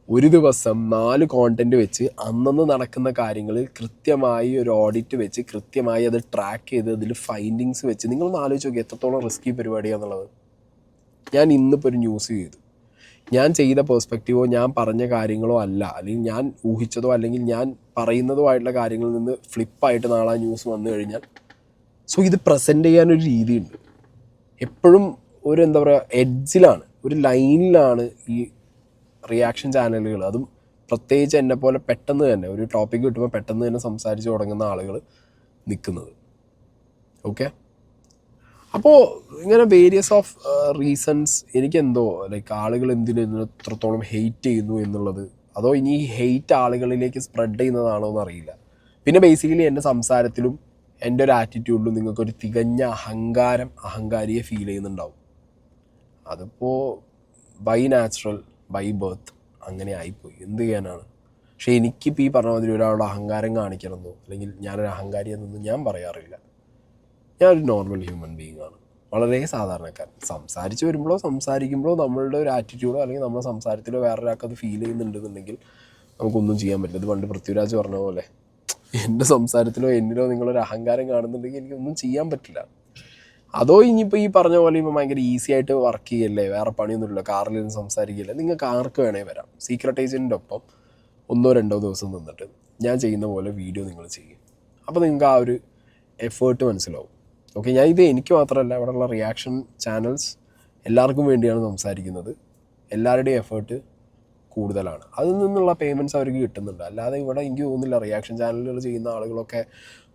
ഒരു ദിവസം 4 കോണ്ടൻറ്റ് വെച്ച് അന്നന്ന് നടക്കുന്ന കാര്യങ്ങൾ കൃത്യമായി ഒരു ഓഡിറ്റ് വെച്ച് കൃത്യമായി അത് ട്രാക്ക് ചെയ്ത് അതിൽ ഫൈൻഡിങ്സ് വെച്ച് നിങ്ങളൊന്ന് ആലോചിച്ച് നോക്കി എത്രത്തോളം റിസ്കി പരിപാടിയാണെന്നുള്ളത്. ഞാൻ ഇന്നിപ്പോൾ ഒരു ന്യൂസ് ചെയ്തു, ഞാൻ ചെയ്ത പേഴ്സ്പെക്റ്റീവോ ഞാൻ പറഞ്ഞ കാര്യങ്ങളോ അല്ല, അല്ലെങ്കിൽ ഞാൻ ഊഹിച്ചതോ അല്ലെങ്കിൽ ഞാൻ പറയുന്നതോ ആയിട്ടുള്ള കാര്യങ്ങളിൽ നിന്ന് ഫ്ലിപ്പായിട്ട് നാളെ ന്യൂസ് വന്നു കഴിഞ്ഞാൽ, സോ ഇത് പ്രസൻറ്റ് ചെയ്യാനൊരു രീതിയുണ്ട്. എപ്പോഴും ഒരു എന്താ പറയുക എഡ്ജിലാണ്, ഒരു ലൈനിലാണ് ഈ റിയാക്ഷൻ ചാനലുകൾ, അതും പ്രത്യേകിച്ച് എന്നെപ്പോലെ പെട്ടെന്ന് തന്നെ ഒരു ടോപ്പിക്ക് കിട്ടുമ്പോൾ പെട്ടെന്ന് തന്നെ സംസാരിച്ച് തുടങ്ങുന്ന ആളുകൾ നിൽക്കുന്നത്. ഓക്കെ, അപ്പോൾ ഇങ്ങനെ വേരിയസ് ഓഫ് റീസൺസ് എനിക്കെന്തോ ലൈക്ക് ആളുകൾ എന്തിനു എത്രത്തോളം ഹെയ്റ്റ് ചെയ്യുന്നു എന്നുള്ളത്, അതോ ഇനി ഈ ഹെയ്റ്റ് ആളുകളിലേക്ക് സ്പ്രെഡ് ചെയ്യുന്നതാണോ എന്നറിയില്ല. പിന്നെ ബേസിക്കലി എൻ്റെ സംസാരത്തിലും എൻ്റെ ഒരു ആറ്റിറ്റ്യൂഡിലും നിങ്ങൾക്കൊരു തികഞ്ഞ അഹങ്കാരിയെ ഫീൽ ചെയ്യുന്നുണ്ടാവും. അതിപ്പോൾ ബൈ നാച്ചുറൽ ബൈ ബർത്ത് അങ്ങനെ ആയിപ്പോയി, എന്ത് ചെയ്യാനാണ്. പക്ഷേ എനിക്കിപ്പോൾ ഈ പറഞ്ഞ മാതിരി ഒരാളുടെ അഹങ്കാരം കാണിക്കണമെന്നോ അല്ലെങ്കിൽ ഞാനൊരു അഹങ്കാരിയെന്നൊന്നും ഞാൻ പറയാറില്ല. ഞാനൊരു നോർമൽ ഹ്യൂമൻ ബീയിങ് ആണ്, വളരെ സാധാരണക്കാരൻ. സംസാരിക്കുമ്പോഴോ നമ്മളുടെ ഒരു ആറ്റിറ്റ്യൂഡോ അല്ലെങ്കിൽ നമ്മുടെ സംസാരത്തിലോ വേറൊരാൾക്ക് അത് ഫീൽ ചെയ്യുന്നുണ്ടെന്നുണ്ടെങ്കിൽ നമുക്കൊന്നും ചെയ്യാൻ പറ്റില്ല. ഇത് പണ്ട് പൃഥ്വിരാജ് പറഞ്ഞ പോലെ എൻ്റെ സംസാരത്തിലോ എന്നിലോ നിങ്ങളൊരു അഹങ്കാരം കാണുന്നുണ്ടെങ്കിൽ എനിക്കൊന്നും ചെയ്യാൻ പറ്റില്ല. അതോ ഇനിയിപ്പോൾ ഈ പറഞ്ഞ പോലെ ഇപ്പോൾ ഭയങ്കര ഈസി ആയിട്ട് വർക്ക് ചെയ്യല്ലേ, വേറെ പണിയൊന്നുമില്ല, കാറിലിരുന്ന് സംസാരിക്കില്ല, നിങ്ങൾക്ക് ആർക്ക് വേണേ വരാം. സീക്രട്ട് ഏജൻറ്റിൻ്റെ ഒപ്പം 1-2 ദിവസം നിന്നിട്ട് ഞാൻ ചെയ്യുന്ന പോലെ വീഡിയോ നിങ്ങൾ ചെയ്യും. അപ്പോൾ നിങ്ങൾക്ക് ആ ഒരു എഫേർട്ട് മനസ്സിലാവും. ഓക്കെ, ഞാൻ ഇത് എനിക്ക് മാത്രമല്ല, ഇവിടെയുള്ള റിയാക്ഷൻ ചാനൽസ് എല്ലാവർക്കും വേണ്ടിയാണ് സംസാരിക്കുന്നത്. എല്ലാവരുടെയും എഫേർട്ട് കൂടുതലാണ്, അതിൽ നിന്നുള്ള പേയ്മെൻറ്റ്സ് അവർക്ക് കിട്ടുന്നുണ്ട്. അല്ലാതെ ഇവിടെ എനിക്ക് തോന്നുന്നില്ല റിയാക്ഷൻ ചാനലുകൾ ചെയ്യുന്ന ആളുകളൊക്കെ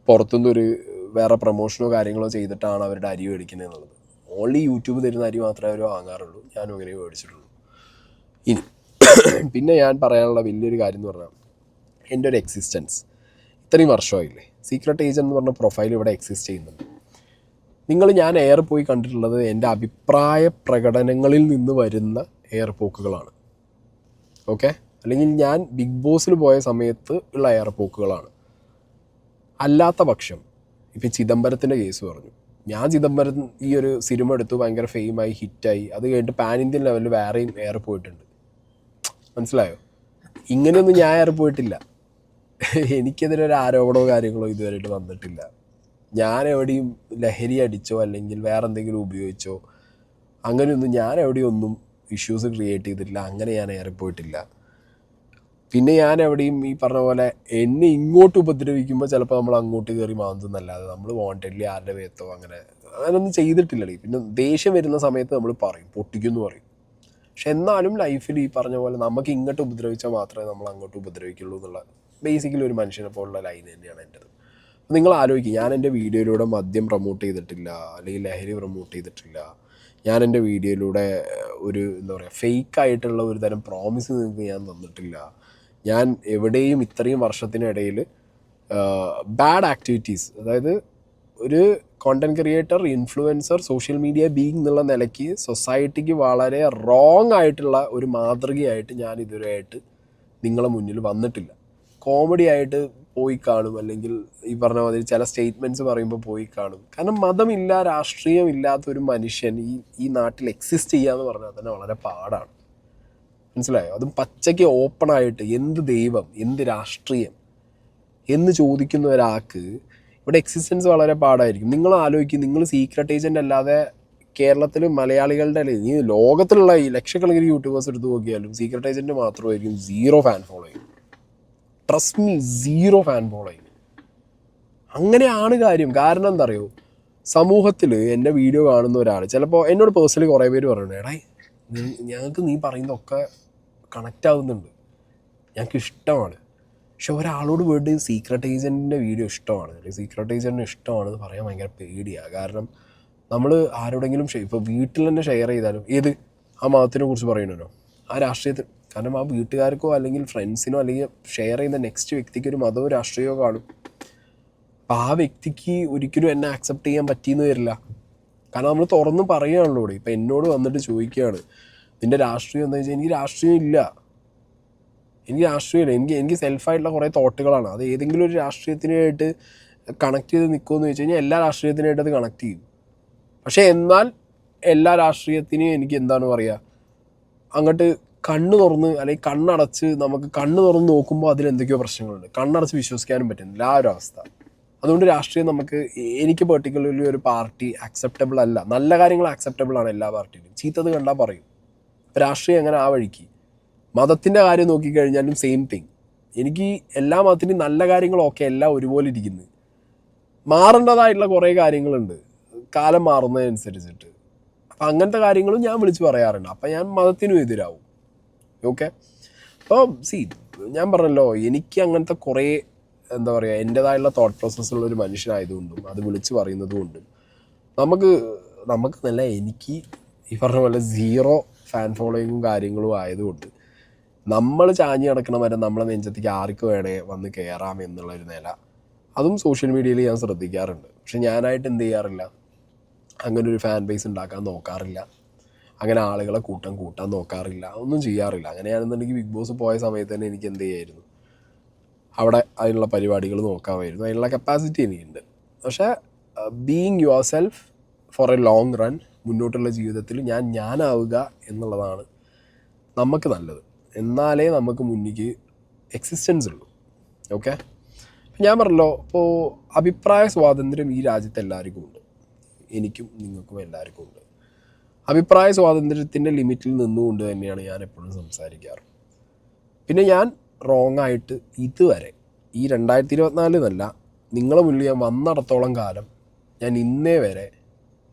പുറത്തുനിന്നൊരു വേറെ പ്രൊമോഷനോ കാര്യങ്ങളോ ചെയ്തിട്ടാണ് അവരുടെ അരി മേടിക്കുന്നത് എന്നുള്ളത്. ഓൺലി യൂട്യൂബ് തരുന്ന അരി മാത്രമേ അവർ വാങ്ങാറുള്ളൂ. ഞാനും അങ്ങനെ മേടിച്ചിട്ടുള്ളൂ. ഇനി പിന്നെ ഞാൻ പറയാനുള്ള വലിയൊരു കാര്യം എന്ന് പറഞ്ഞാൽ എൻ്റെ ഒരു എക്സിസ്റ്റൻസ് ഇത്രയും വർഷമായില്ലേ, സീക്രട്ട് ഏജൻറ്റ് എന്ന് പറഞ്ഞ പ്രൊഫൈൽ ഇവിടെ എക്സിസ്റ്റ് ചെയ്യുന്നുണ്ട്. ഞാൻ എയർ പോയി കണ്ടിട്ടുള്ളത് എൻ്റെ അഭിപ്രായ പ്രകടനങ്ങളിൽ നിന്ന് വരുന്ന എയർപോക്കുകളാണ്. ഓക്കെ, അല്ലെങ്കിൽ ഞാൻ ബിഗ് ബോസിൽ പോയ സമയത്ത് ഉള്ള എയർപോക്കുകളാണ്. അല്ലാത്ത പക്ഷം ഇപ്പം ചിദംബരത്തിൻ്റെ കേസ് പറഞ്ഞു, ഞാൻ ചിദംബരം ഈ ഒരു സിനിമ എടുത്തു, ഭയങ്കര ഫെയിമായി ഹിറ്റായി, അത് കഴിഞ്ഞിട്ട് പാൻ ഇന്ത്യൻ ലെവലിൽ വേറെയും എയർ പോയിട്ടുണ്ട്. മനസ്സിലായോ? ഇങ്ങനെയൊന്നും ഞാൻ എയർ പോയിട്ടില്ല. എനിക്കെതിരെ ഒരു ആരോപണമോ കാര്യങ്ങളോ ഇതുവരെയായിട്ട് വന്നിട്ടില്ല. ഞാൻ എവിടെയും ലഹരി അടിച്ചോ അല്ലെങ്കിൽ വേറെ എന്തെങ്കിലും ഉപയോഗിച്ചോ അങ്ങനെയൊന്നും ഞാൻ എവിടെയും ഒന്നും ഇഷ്യൂസ് ക്രിയേറ്റ് ചെയ്തിട്ടില്ല. അങ്ങനെ ഞാൻ എയർ പോയിട്ടില്ല. പിന്നെ ഞാൻ എവിടെയും ഈ പറഞ്ഞ പോലെ എന്നെ ഇങ്ങോട്ട് ഉപദ്രവിക്കുമ്പോൾ ചിലപ്പോൾ നമ്മൾ അങ്ങോട്ട് കയറി മാന്തുന്നല്ലാതെ നമ്മൾ വാണ്ടഡ്ലി ആരുടെ വേത്തോ അങ്ങനെയൊന്നും ചെയ്തിട്ടില്ലടി. പിന്നെ ദേഷ്യം വരുന്ന സമയത്ത് നമ്മൾ പറയും, പൊട്ടിക്കുമെന്ന് പറയും. പക്ഷെ എന്നാലും ലൈഫിൽ ഈ പറഞ്ഞ പോലെ നമുക്ക് ഇങ്ങോട്ട് ഉപദ്രവിച്ചാൽ മാത്രമേ നമ്മൾ അങ്ങോട്ട് ഉപദ്രവിക്കുള്ളൂ എന്നുള്ള ബേസിക്കലി ഒരു മനുഷ്യനെ പോലുള്ള ലൈൻ തന്നെയാണ് എൻ്റെത്. നിങ്ങൾ ആലോചിക്കും, ഞാൻ എൻ്റെ വീഡിയോയിലൂടെ മദ്യം പ്രൊമോട്ട് ചെയ്തിട്ടില്ല, അല്ലെങ്കിൽ ലഹരി പ്രൊമോട്ട് ചെയ്തിട്ടില്ല. ഞാൻ എൻ്റെ വീഡിയോയിലൂടെ ഒരു എന്താ പറയുക ഫേക്കായിട്ടുള്ള ഒരു തരം പ്രോമിസ് നിങ്ങൾക്ക് ഞാൻ തന്നിട്ടില്ല. ഞാൻ എവിടെയും ഇത്രയും വർഷത്തിനിടയിൽ ബാഡ് ആക്ടിവിറ്റീസ്, അതായത് ഒരു content creator, influencer, social media being എന്നുള്ള നിലയ്ക്ക് സൊസൈറ്റിക്ക് വളരെ റോങ് ആയിട്ടുള്ള ഒരു മാതൃകയായിട്ട് ഞാൻ ഇതുവരെയായിട്ട് നിങ്ങളെ മുന്നിൽ വന്നിട്ടില്ല. കോമഡി ആയിട്ട് പോയി കാണും, അല്ലെങ്കിൽ ഈ പറഞ്ഞ മാതിരി ചില സ്റ്റേറ്റ്മെൻറ്റ്സ് പറയുമ്പോൾ പോയി കാണും. കാരണം മതമില്ല, രാഷ്ട്രീയമില്ലാത്തൊരു മനുഷ്യൻ ഈ നാട്ടിൽ എക്സിസ്റ്റ് ചെയ്യുക എന്ന് പറഞ്ഞാൽ തന്നെ വളരെ പാടാണ്. മനസ്സിലായോ? അതും പച്ചയ്ക്ക് ഓപ്പണായിട്ട് എന്ത് ദൈവം, എന്ത് രാഷ്ട്രീയം എന്ന് ചോദിക്കുന്ന ഒരാൾക്ക് ഇവിടെ എക്സിസ്റ്റൻസ് വളരെ പാടായിരിക്കും. നിങ്ങൾ ആലോചിക്കും, നിങ്ങൾ സീക്രട്ട് ഏജൻ്റ് അല്ലാതെ കേരളത്തിൽ മലയാളികളുടെ ഈ ലോകത്തിലുള്ള ഈ ലക്ഷക്കണക്കിന് യൂട്യൂബേഴ്സ് എടുത്ത് നോക്കിയാലും സീക്രട്ട് ഏജൻറ്റ് മാത്രമായിരിക്കും 0 fan following. Trust me, 0 fan following. അങ്ങനെയാണ് കാര്യം. കാരണം എന്താ അറിയോ, സമൂഹത്തിൽ എൻ്റെ വീഡിയോ കാണുന്ന ഒരാൾ ചിലപ്പോൾ എന്നോട് പേഴ്സണലി കുറേ പേര് പറയുന്നത്, എടാ ഞങ്ങൾക്ക് നീ പറയുന്നതൊക്കെ കണക്റ്റ് ആവുന്നുണ്ട്, ഞങ്ങൾക്ക് ഇഷ്ടമാണ്. പക്ഷെ ഒരാളോട് പോയിട്ട് സീക്രട്ട് ഏജൻറ്റിൻ്റെ വീഡിയോ ഇഷ്ടമാണ്, അല്ലെങ്കിൽ സീക്രട്ട് ഏജൻറ്റിന് ഇഷ്ടമാണെന്ന് പറയാൻ ഭയങ്കര പേടിയാണ്. കാരണം നമ്മൾ ആരോടെങ്കിലും ഇപ്പോൾ വീട്ടിൽ തന്നെ ഷെയർ ചെയ്താലും ഏത് ആ മതത്തിനെ കുറിച്ച് പറയണല്ലോ, ആ രാഷ്ട്രീയത്തിൽ, കാരണം ആ വീട്ടുകാർക്കോ അല്ലെങ്കിൽ ഫ്രണ്ട്സിനോ അല്ലെങ്കിൽ ഷെയർ ചെയ്യുന്ന നെക്സ്റ്റ് വ്യക്തിക്ക് ഒരു മതമോ രാഷ്ട്രീയമോ കാണും. അപ്പോൾ ആ വ്യക്തിക്ക് ഒരിക്കലും എന്നെ ആക്സെപ്റ്റ് ചെയ്യാൻ പറ്റിയെന്ന് വരില്ല. കാരണം നമ്മൾ തുറന്ന് പറയുകയാണല്ലോ. ഇപ്പം എന്നോട് വന്നിട്ട് ചോദിക്കുകയാണ് നിൻ്റെ രാഷ്ട്രീയം എന്താ വെച്ചാൽ, എനിക്ക് രാഷ്ട്രീയം ഇല്ല, എനിക്ക് സെൽഫായിട്ടുള്ള കുറേ തോട്ടുകളാണ്. അത് ഏതെങ്കിലും ഒരു രാഷ്ട്രീയത്തിനായിട്ട് കണക്ട് ചെയ്ത് നിൽക്കുമെന്ന് ചോദിച്ചു കഴിഞ്ഞാൽ എല്ലാ രാഷ്ട്രീയത്തിനായിട്ട് അത് കണക്ട് ചെയ്യും. പക്ഷേ എന്നാൽ എല്ലാ രാഷ്ട്രീയത്തിനെയും എനിക്ക് എന്താണ് പറയുക, അങ്ങോട്ട് കണ്ണ് തുറന്ന് അല്ലെങ്കിൽ കണ്ണടച്ച്, നമുക്ക് കണ്ണ് തുറന്ന് നോക്കുമ്പോൾ അതിലെന്തൊക്കെയോ പ്രശ്നങ്ങളുണ്ട്, കണ്ണടച്ച് വിശ്വസിക്കാനും പറ്റുന്നില്ല ആ ഒരു അവസ്ഥ. അതുകൊണ്ട് രാഷ്ട്രീയം എനിക്ക് പെർട്ടിക്കുലർലി ഒരു പാർട്ടി അക്സെപ്റ്റബിൾ അല്ല. നല്ല കാര്യങ്ങൾ അക്സെപ്റ്റബിൾ ആണ് എല്ലാ പാർട്ടിയിലും, ചീത്തത് കണ്ടാൽ പറയും. രാഷ്ട്രീയം അങ്ങനെ ആ വഴിക്ക്. മതത്തിൻ്റെ കാര്യം നോക്കിക്കഴിഞ്ഞാലും സെയിം തിങ്. എനിക്ക് എല്ലാ മതത്തിൻ്റെയും നല്ല കാര്യങ്ങളൊക്കെ എല്ലാം ഒരുപോലെ ഇരിക്കുന്നത്. മാറേണ്ടതായിട്ടുള്ള കുറേ കാര്യങ്ങളുണ്ട് കാലം മാറുന്നതനുസരിച്ചിട്ട്. അപ്പം അങ്ങനത്തെ കാര്യങ്ങളും ഞാൻ വിളിച്ച് പറയാറുണ്ട്. അപ്പം ഞാൻ മതത്തിനും എതിരാവും. ഓക്കെ, അപ്പോൾ ഞാൻ പറഞ്ഞല്ലോ, എനിക്ക് അങ്ങനത്തെ കുറേ എന്താ പറയുക എൻ്റേതായുള്ള തോട്ട് പ്രോസസ്സുള്ളൊരു മനുഷ്യനായതുകൊണ്ടും അത് വിളിച്ച് പറയുന്നത് കൊണ്ടും നമുക്ക് നല്ല എനിക്ക് ഈ പറഞ്ഞ പോലെ 0 ഫാൻ ഫോളോയിങ്ങും കാര്യങ്ങളും ആയതുകൊണ്ട് നമ്മൾ ചാഞ്ഞ് കിടക്കണ വരെ നമ്മളെ നെഞ്ചത്തേക്ക് ആർക്ക് വേണേ വന്ന് കയറാം എന്നുള്ളൊരു നില അതും സോഷ്യൽ മീഡിയയിൽ ഞാൻ ശ്രദ്ധിക്കാറുണ്ട്. പക്ഷെ ഞാനായിട്ട് എന്ത് ചെയ്യാറില്ല, അങ്ങനെ ഒരു ഫാൻ ബേസ് ഉണ്ടാക്കാൻ നോക്കാറില്ല, അങ്ങനെ ആളുകളെ കൂട്ടാൻ നോക്കാറില്ല, ഒന്നും ചെയ്യാറില്ല. അങ്ങനെയാണെന്നുണ്ടെങ്കിൽ ബിഗ് ബോസ് പോയ സമയത്ത് തന്നെ എനിക്ക് എന്ത് ചെയ്യായിരുന്നു, അവിടെ അതിനുള്ള പരിപാടികൾ നോക്കാമായിരുന്നു. അതിനുള്ള കപ്പാസിറ്റി എനിക്കുണ്ട്. പക്ഷേ being your self for A long run, മുന്നോട്ടുള്ള ജീവിതത്തിൽ ഞാനാവുക എന്നുള്ളതാണ് നമുക്ക് നല്ലത്. എന്നാലേ നമുക്ക് മുന്നിലേക്ക് എക്സിസ്റ്റൻസ് ഉള്ളൂ. ഓക്കെ, ഞാൻ പറഞ്ഞല്ലോ, ഇപ്പോൾ അഭിപ്രായ സ്വാതന്ത്ര്യം ഈ രാജ്യത്ത് എല്ലാവർക്കും ഉണ്ട്, എനിക്കും നിങ്ങൾക്കും എല്ലാവർക്കും ഉണ്ട്. അഭിപ്രായ സ്വാതന്ത്ര്യത്തിൻ്റെ ലിമിറ്റിൽ നിന്നുകൊണ്ട് തന്നെയാണ് ഞാൻ എപ്പോഴും സംസാരിക്കാറ്. പിന്നെ ഞാൻ റോങ് ആയിട്ട് ഇതുവരെ ഈ 2024 എന്നല്ല, നിങ്ങളെ മുന്നിൽ ഞാൻ വന്നിടത്തോളം കാലം ഞാൻ ഇന്നേ വരെ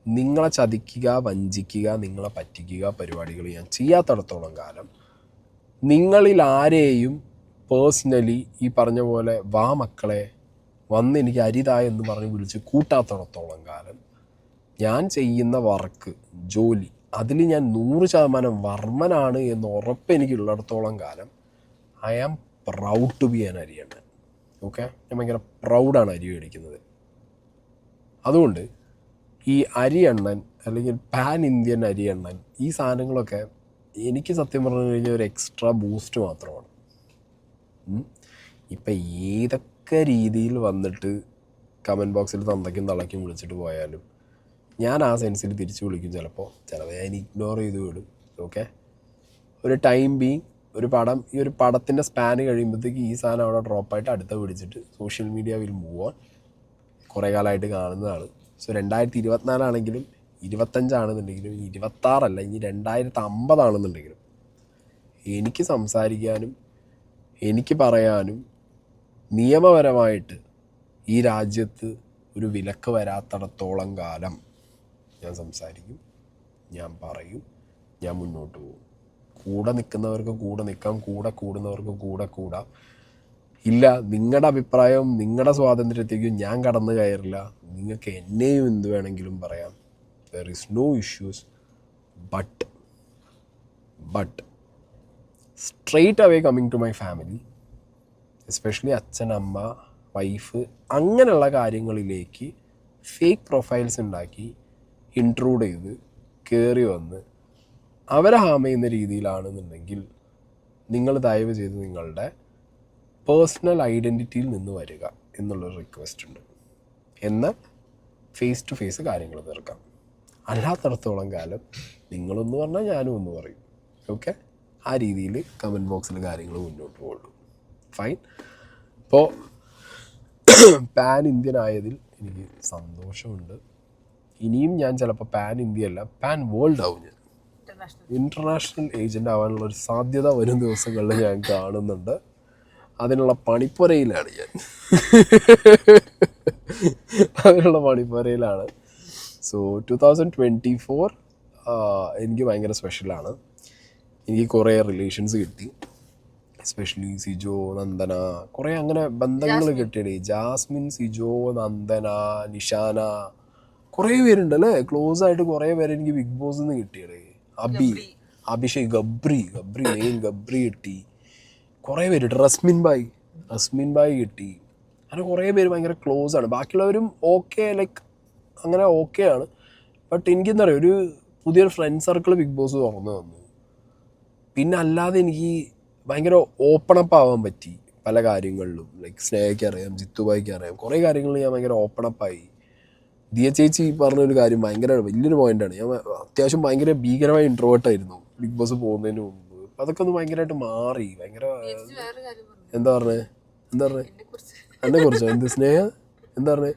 നിങ്ങളെ ചതിക്കുക, വഞ്ചിക്കുക, നിങ്ങളെ പറ്റിക്കുക പരിപാടികൾ ഞാൻ ചെയ്യാത്തിടത്തോളം കാലം, നിങ്ങളിൽ ആരെയും പേഴ്സണലി ഈ പറഞ്ഞ പോലെ വാ മക്കളെ വന്ന് എനിക്ക് അരിതായ എന്ന് പറഞ്ഞ് വിളിച്ച് കൂട്ടാത്തിടത്തോളം കാലം ഞാൻ ചെയ്യുന്ന വർക്ക്, ജോലി, അതിൽ ഞാൻ 100% വർമ്മനാണ് എന്ന് ഉറപ്പ് എനിക്കുള്ളിടത്തോളം കാലം I am proud to be an അരിയണ്ണൻ. ഓക്കെ, ഞാൻ ഭയങ്കര പ്രൗഡാണ് അരി മേടിക്കുന്നത്. അതുകൊണ്ട് ഈ അരിയണ്ണൻ അല്ലെങ്കിൽ പാൻ ഇന്ത്യൻ അരിയണ്ണൻ ഈ സാധനങ്ങളൊക്കെ എനിക്ക് സത്യം പറഞ്ഞു കഴിഞ്ഞാൽ ഒരു എക്സ്ട്രാ ബൂസ്റ്റ് മാത്രമാണ്. ഇപ്പം ഏതൊക്കെ രീതിയിൽ വന്നിട്ട് കമൻറ്റ് ബോക്സിൽ തന്തയ്ക്കും തള്ളയ്ക്കും വിളിച്ചിട്ട് പോയാലും ഞാൻ ആ സെൻസിൽ തിരിച്ച് വിളിക്കും. ചിലപ്പോൾ ഞാൻ ഇഗ്നോർ ചെയ്ത് വിടും. ഓക്കെ, ഒരു ടൈം ബീങ് ഒരു പടം, ഈ ഒരു പടത്തിൻ്റെ സ്പാന് കഴിയുമ്പോഴത്തേക്ക് ഈ സാധനം അവിടെ ഡ്രോപ്പായിട്ട് അടുത്ത പിടിച്ചിട്ട് social media will move on. കുറേ കാലമായിട്ട് കാണുന്നതാണ്. സോ 2024 ആണെങ്കിലും 25 ആണെന്നുണ്ടെങ്കിലും ഇനി 26 അല്ല, ഇനി 2050 ആണെന്നുണ്ടെങ്കിലും എനിക്ക് സംസാരിക്കാനും എനിക്ക് പറയാനും നിയമപരമായിട്ട് ഈ രാജ്യത്ത് ഒരു വിലക്ക് വരാത്തിടത്തോളം കാലം ഞാൻ സംസാരിക്കും, ഞാൻ പറയും, ഞാൻ മുന്നോട്ട് പോകും. കൂടെ നിൽക്കുന്നവർക്ക് കൂടെ നിൽക്കാം, കൂടെ കൂടുന്നവർക്ക് കൂടെ കൂടാം. ഇല്ല, നിങ്ങളുടെ അഭിപ്രായം നിങ്ങളുടെ സ്വാതന്ത്ര്യത്തേക്കും ഞാൻ കടന്നു കയറില്ല, നിങ്ങൾക്ക് എന്നെയും എന്ത് വേണമെങ്കിലും പറയാം. There is no issues. But straight away coming to my family, especially അച്ഛൻ, അമ്മ, വൈഫ്, അങ്ങനെയുള്ള കാര്യങ്ങളിലേക്ക് ഫേക്ക് പ്രൊഫൈൽസ് ഉണ്ടാക്കി ഇൻട്രൂഡ് ചെയ്ത് കയറി വന്ന് അവരെ ഹാം ചെയ്യുന്ന രീതിയിലാണെന്നുണ്ടെങ്കിൽ നിങ്ങൾ ദയവ് ചെയ്ത് നിങ്ങളുടെ പേഴ്സണൽ ഐഡൻറ്റിറ്റിയിൽ നിന്ന് വരിക എന്നുള്ളൊരു റിക്വസ്റ്റ് ഉണ്ട്. എന്നാൽ ഫേസ് ടു ഫേസ് കാര്യങ്ങൾ തീർക്കാം. അല്ലാത്തടത്തോളം കാലം നിങ്ങളൊന്ന് പറഞ്ഞാൽ ഞാനും ഒന്ന് പറയും. ഓക്കെ, ആ രീതിയിൽ കമൻറ്റ് ബോക്സിൽ കാര്യങ്ങൾ മുന്നോട്ട് പോകുള്ളൂ. ഫൈൻ. ഇപ്പോൾ പാൻ ഇന്ത്യൻ ആയതിൽ എനിക്ക് സന്തോഷമുണ്ട്. ഇനിയും ഞാൻ ചിലപ്പോൾ പാൻ ഇന്ത്യ അല്ല, പാൻ വേൾഡ് ആവും. ഞാൻ ഇൻ്റർനാഷണൽ ഏജൻ്റ് ആവാനുള്ള ഒരു സാധ്യത വരും ദിവസങ്ങളിൽ ഞാൻ കാണുന്നുണ്ട്. അതിനുള്ള പണിപ്പുരയിലാണ് ഞാൻ. അതിനുള്ള പണിപ്പുരയിലാണ്. സോ 2024 എനിക്ക് ഭയങ്കര സ്പെഷ്യലാണ്. എനിക്ക് കുറേ റിലേഷൻസ് കിട്ടി, എസ്പെഷ്യലി സിജോ, നന്ദന, കുറേ അങ്ങനെ ബന്ധങ്ങൾ കിട്ടിയടേ. ജാസ്മിൻ, സിജോ, നന്ദന, നിഷാന, കുറേ പേരുണ്ട് അല്ലേ, ക്ലോസ് ആയിട്ട് കുറേ പേര് എനിക്ക് ബിഗ് ബോസിൽ നിന്ന് കിട്ടിയടേ. അഭിഷേക്, ഗബ്രി മെയിൻ ഗബ്രി കിട്ടി, കുറേ പേര് കിട്ടി. റസ്മിൻ ബായ് കിട്ടി. അങ്ങനെ കുറേ പേര് ഭയങ്കര ക്ലോസ് ആണ്. ബാക്കിയുള്ളവരും ഓക്കെ, ലൈക്ക് അങ്ങനെ ഓക്കെ ആണ്. ബട്ട് എനിക്കെന്താ പറയുക, ഒരു പുതിയൊരു ഫ്രണ്ട് സർക്കിൾ ബിഗ് ബോസ് തുറന്നു തന്നു. പിന്നെ അല്ലാതെ എനിക്ക് ഭയങ്കര ഓപ്പൺ അപ്പ് ആവാൻ പറ്റി പല കാര്യങ്ങളിലും. ലൈക്ക് സ്നേഹയ്ക്ക് അറിയാം, ജിത്തുബായിക്ക് അറിയാം, കുറേ കാര്യങ്ങളിൽ ഞാൻ ഭയങ്കര ഓപ്പൺ അപ്പായി. ദിയ ചേച്ചി പറഞ്ഞൊരു കാര്യം ഭയങ്കര വലിയൊരു പോയിൻ്റാണ്. ഞാൻ അത്യാവശ്യം ഭയങ്കര ഭീകരമായ ഇൻട്രോവേർട്ടായിരുന്നു ബിഗ് ബോസ് പോകുന്നതിന് മുമ്പ്. അതൊക്കെ ഒന്ന് ഭയങ്കരമായിട്ട് മാറി. ഭയങ്കര എന്താ പറഞ്ഞേ എന്നെ കുറിച്ചോ? എന്ത് സ്നേഹ എന്താ പറഞ്ഞേ?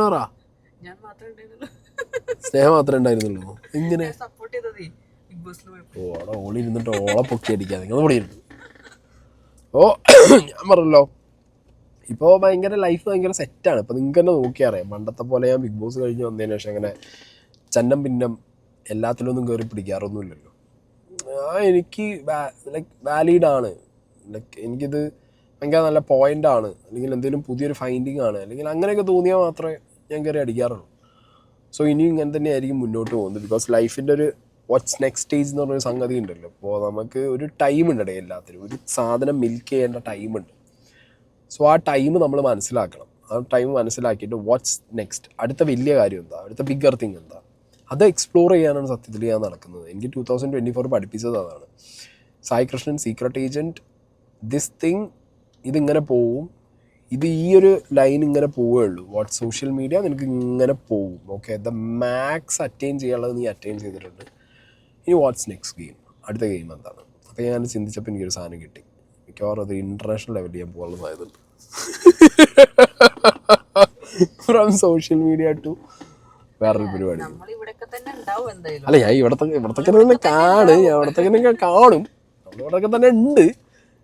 പറ. സ്നേഹം മാത്രമേ ഉണ്ടായിരുന്നുള്ളൂ. ഇങ്ങനെ ഓ അവിടെ ഓളി ഇരുന്നിട്ട് ഓളെ പൊക്കി അടിക്കാൻ നിങ്ങൾ ഇവിടെ ഇരുന്നു. ഓ ഞാൻ പറഞ്ഞല്ലോ, ഇപ്പോൾ ഭയങ്കര ലൈഫ് ഭയങ്കര സെറ്റാണ്. ഇപ്പോൾ നിങ്ങൾക്ക് തന്നെ നോക്കി അറിയാം. പണ്ടത്തെ പോലെ ഞാൻ ബിഗ് ബോസ് കഴിഞ്ഞ് വന്നതിന് ശേഷം അങ്ങനെ ചന്നം പിന്നം എല്ലാത്തിലൊന്നും കയറി പിടിക്കാറൊന്നുമില്ലല്ലോ. എനിക്ക് ലൈക്ക് വാലിഡാണ്. ലൈക്ക് എനിക്കിത് ഭയങ്കര നല്ല പോയിൻ്റാണ്, അല്ലെങ്കിൽ എന്തെങ്കിലും പുതിയൊരു ഫൈൻഡിങ് ആണ്, അല്ലെങ്കിൽ അങ്ങനെയൊക്കെ തോന്നിയാൽ മാത്രമേ ഞാൻ കയറി അടിക്കാറുള്ളൂ. സോ ഇനിയും ഇങ്ങനെ തന്നെ ആയിരിക്കും മുന്നോട്ട് പോകുന്നത്. ബിക്കോസ് ലൈഫിൻ്റെ ഒരു വാട്ട്സ് നെക്സ്റ്റ് സ്റ്റേജ് എന്ന് പറഞ്ഞൊരു സംഗതി ഉണ്ടല്ലോ. അപ്പോൾ നമുക്ക് ഒരു ടൈം ഉണ്ട്, എല്ലാത്തിനും ഒരു സാധനം മിൽക്ക് ചെയ്യേണ്ട ടൈമുണ്ട്. സോ ആ ടൈം നമ്മൾ മനസ്സിലാക്കണം. ആ ടൈം മനസ്സിലാക്കിയിട്ട് വാട്ട്സ് നെക്സ്റ്റ്, അടുത്ത വലിയ കാര്യം എന്താ, അടുത്ത ബിഗ്ഗർ തിങ് എന്താ, അത് എക്സ്പ്ലോർ ചെയ്യാനാണ് സത്യത്തിൽ ഞാൻ നടക്കുന്നത്. എനിക്ക് 2024 പഠിപ്പിച്ചത് അതാണ്. Sai Krishnan, secret agent, this thing ഇതിങ്ങനെ പോവും, ഇത് ഈ ഒരു ലൈൻ ഇങ്ങനെ പോവുകയുള്ളൂ. വാട്ട്സ് സോഷ്യൽ മീഡിയ നിനക്ക് ഇങ്ങനെ പോവും. ഓക്കെ, ദ മാക്സ് അറ്റൈൻ ചെയ്യാനുള്ളത് നീ അറ്റൈൻ ചെയ്തിട്ടുണ്ട്. ഇനി വാട്ട്സ് നെക്സ്റ്റ് ഗെയിം, അടുത്ത ഗെയിം എന്താണ്? അപ്പോൾ ഞാൻ ചിന്തിച്ചപ്പോൾ എനിക്കൊരു സാധനം കിട്ടി. മിക്കവാറും അത് ഇൻ്റർനാഷണൽ ലെവലിൽ ഞാൻ പോകാനുള്ള സാധ്യതയുണ്ട്. ഫ്രം സോഷ്യൽ മീഡിയ ടു വേറൊരു പരിപാടി. അല്ല, ഞാൻ ഇവിടത്തെ തന്നെ കാണും, നമ്മളിവിടെയൊക്കെ തന്നെ ഉണ്ട്.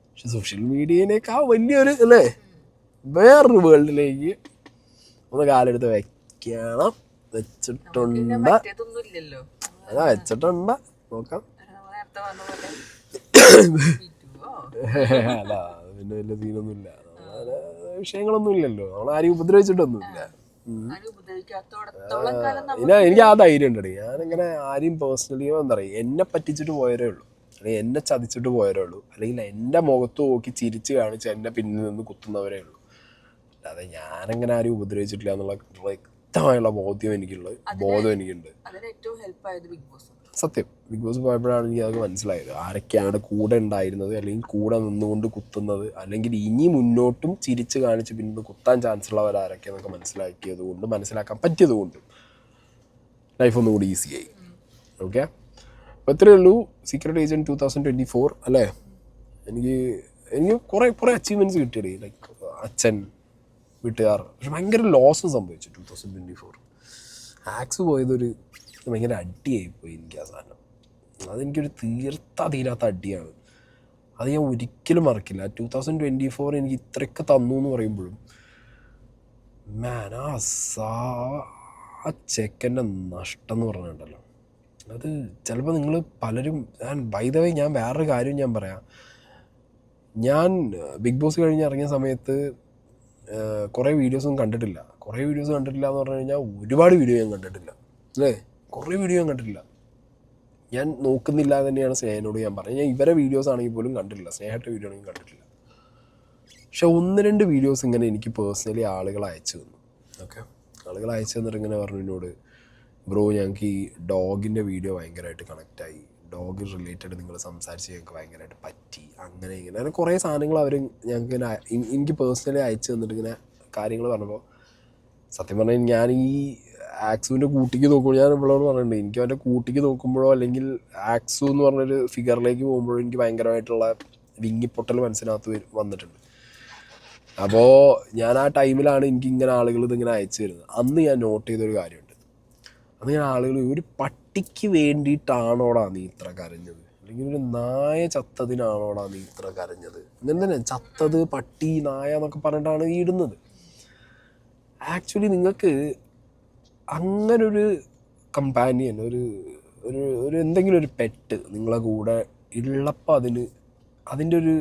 പക്ഷെ സോഷ്യൽ മീഡിയനേക്കാൾ വലിയൊരു അല്ലേ വേറൊരു വേൾഡിലേക്ക് ഒന്ന് കാലെടുത്ത് വെക്കണം. വെച്ചിട്ടുണ്ട്, നോക്കാം. അല്ല, പിന്നെ വലിയ സീനൊന്നുമില്ല, വിഷയങ്ങളൊന്നും ഇല്ലല്ലോ, നമ്മളാരെയും ഉപദ്രവിച്ചിട്ടൊന്നുമില്ല. എനിക്ക് ആ ധൈര്യം ഉണ്ടേ. ഞാനിങ്ങനെ ആരെയും പേഴ്സണലി എന്താ പറയുക, എന്നെ പറ്റിച്ചിട്ട് പോയവരേ ഉള്ളൂ, അല്ലെങ്കിൽ എന്നെ ചതിച്ചിട്ട് പോയവരേ ഉള്ളൂ, അല്ലെങ്കിൽ എൻ്റെ മുഖത്ത് നോക്കി ചിരിച്ച് കാണിച്ച് എന്നെ പിന്നിൽ നിന്ന് കുത്തുന്നവരേ ഉള്ളൂ. അല്ലാതെ ഞാനങ്ങനെ ആരെയും ഉപദ്രവിച്ചിട്ടില്ല എന്നുള്ള വ്യക്തമായുള്ള ബോധം എനിക്കുണ്ട്. സത്യം, ബിഗ് ബോസ് പോയപ്പോഴാണ് എനിക്ക് അതൊക്കെ മനസ്സിലായത്. ആരൊക്കെയാണ് കൂടെ ഉണ്ടായിരുന്നത്, അല്ലെങ്കിൽ കൂടെ നിന്നുകൊണ്ട് കുത്തുന്നത്, അല്ലെങ്കിൽ ഇനി മുന്നോട്ടും ചിരിച്ച് കാണിച്ച് പിന്നീട് കുത്താൻ ചാൻസ് ഉള്ളവർ ആരൊക്കെയെന്നൊക്കെ മനസ്സിലാക്കാൻ പറ്റിയതുകൊണ്ടും ലൈഫ് ഒന്നും കൂടി ഈസിയായി. ഓക്കെ, അപ്പോൾ ഇത്രയേ ഉള്ളൂ. സീക്രട്ട് ഏജൻറ്റ് 2024 അല്ലേ. എനിക്ക് കുറേ അച്ചീവ്മെൻറ്റ്സ് കിട്ടിയത്, ലൈക്ക് അച്ഛൻ, വീട്ടുകാർ. പക്ഷെ ഭയങ്കര ലോസ് സംഭവിച്ചു 2024. ആക്സ് പോയതൊരു ഭയങ്കര അടിയായിപ്പോയി എനിക്ക്. ആ സാധനം അതെനിക്കൊരു തീരാത്ത അടിയാണ്. അത് ഞാൻ ഒരിക്കലും മറക്കില്ല. 2024 എനിക്ക് ഇത്രയൊക്കെ തന്നു എന്ന് പറയുമ്പോഴും മാൻ ആ ചെക്കൻ്റെ നഷ്ടം എന്ന് പറഞ്ഞിട്ടുണ്ടല്ലോ, അത് ചിലപ്പോൾ നിങ്ങൾ പലരും ബൈ ദ വേ ഞാൻ വേറൊരു കാര്യം ഞാൻ പറയാം. ഞാൻ ബിഗ് ബോസ് കഴിഞ്ഞ് ഇറങ്ങിയ സമയത്ത് കുറേ വീഡിയോസൊന്നും കണ്ടിട്ടില്ല. കുറേ വീഡിയോസ് കണ്ടിട്ടില്ല എന്ന് പറഞ്ഞു കഴിഞ്ഞാൽ ഒരുപാട് വീഡിയോ ഞാൻ കണ്ടിട്ടില്ല അല്ലേ. കുറേ വീഡിയോ ഞാൻ കണ്ടിട്ടില്ല. ഞാൻ നോക്കുന്നില്ല തന്നെയാണ് സ്നേഹനോട് ഞാൻ പറഞ്ഞത്. ഞാൻ ഇവരെ വീഡിയോസ് ആണെങ്കിൽ പോലും കണ്ടിട്ടില്ല, സ്നേഹത്തെ വീഡിയോ ആണെങ്കിൽ കണ്ടിട്ടില്ല. പക്ഷെ 1-2 വീഡിയോസ് ഇങ്ങനെ എനിക്ക് പേഴ്സണലി ആളുകൾ അയച്ചു തന്നു. ഓക്കെ, ആളുകൾ അയച്ചു തന്നിട്ട് ഇങ്ങനെ പറഞ്ഞു എന്നോട്, ബ്രോ ഞങ്ങൾക്ക് ഈ ഡോഗിൻ്റെ വീഡിയോ ഭയങ്കരമായിട്ട് കണക്റ്റായി, ഡോഗ് റിലേറ്റഡ് നിങ്ങൾ സംസാരിച്ച് ഞങ്ങൾക്ക് ഭയങ്കരമായിട്ട് പറ്റി, അങ്ങനെ ഇങ്ങനെ അങ്ങനെ കുറേ സാധനങ്ങൾ അവർ ഞങ്ങൾക്ക് ഇങ്ങനെ എനിക്ക് പേഴ്സണലി അയച്ചു തന്നിട്ട് ഇങ്ങനെ കാര്യങ്ങൾ പറഞ്ഞപ്പോൾ സത്യം പറഞ്ഞാൽ ഞാൻ ഈ ആക്സുവിൻ്റെ കൂട്ടിക്ക് നോക്കുമ്പോൾ ഞാൻ ഇവളോട് പറഞ്ഞിട്ടുണ്ട്, എനിക്ക് അവൻ്റെ കൂട്ടിക്ക് നോക്കുമ്പോഴോ അല്ലെങ്കിൽ ആക്സു എന്ന് പറഞ്ഞൊരു ഫിഗറിലേക്ക് പോകുമ്പോഴോ എനിക്ക് ഭയങ്കരമായിട്ടുള്ള വിങ്ങിപ്പൊട്ടൽ മനസ്സിനകത്ത് വന്നിട്ടുണ്ട്. അപ്പോൾ ഞാൻ ആ ടൈമിലാണ് എനിക്ക് ഇങ്ങനെ ആളുകൾ ഇതിങ്ങനെ അയച്ചു തരുന്നത്. അന്ന് ഞാൻ നോട്ട് ചെയ്തൊരു കാര്യമുണ്ട്. അന്ന് ഞാൻ ആളുകൾ, ഒരു പട്ടിക്ക് വേണ്ടിയിട്ടാണോടാ നീ ഇത്ര കരഞ്ഞത്, അല്ലെങ്കിൽ ഒരു നായ ചത്തതിനാണോടാ നീ ഇത്ര കരഞ്ഞത്, ഇങ്ങനെ തന്നെ ചത്തത് പട്ടി നായ എന്നൊക്കെ പറഞ്ഞിട്ടാണ് ഈ ഇടുന്നത്. ആക്ച്വലി നിങ്ങൾക്ക് അങ്ങനൊരു കമ്പാനിയൻ, ഒരു എന്തെങ്കിലും ഒരു പെറ്റ് നിങ്ങളെ കൂടെ ഉള്ളപ്പോൾ അതിൻ്റെ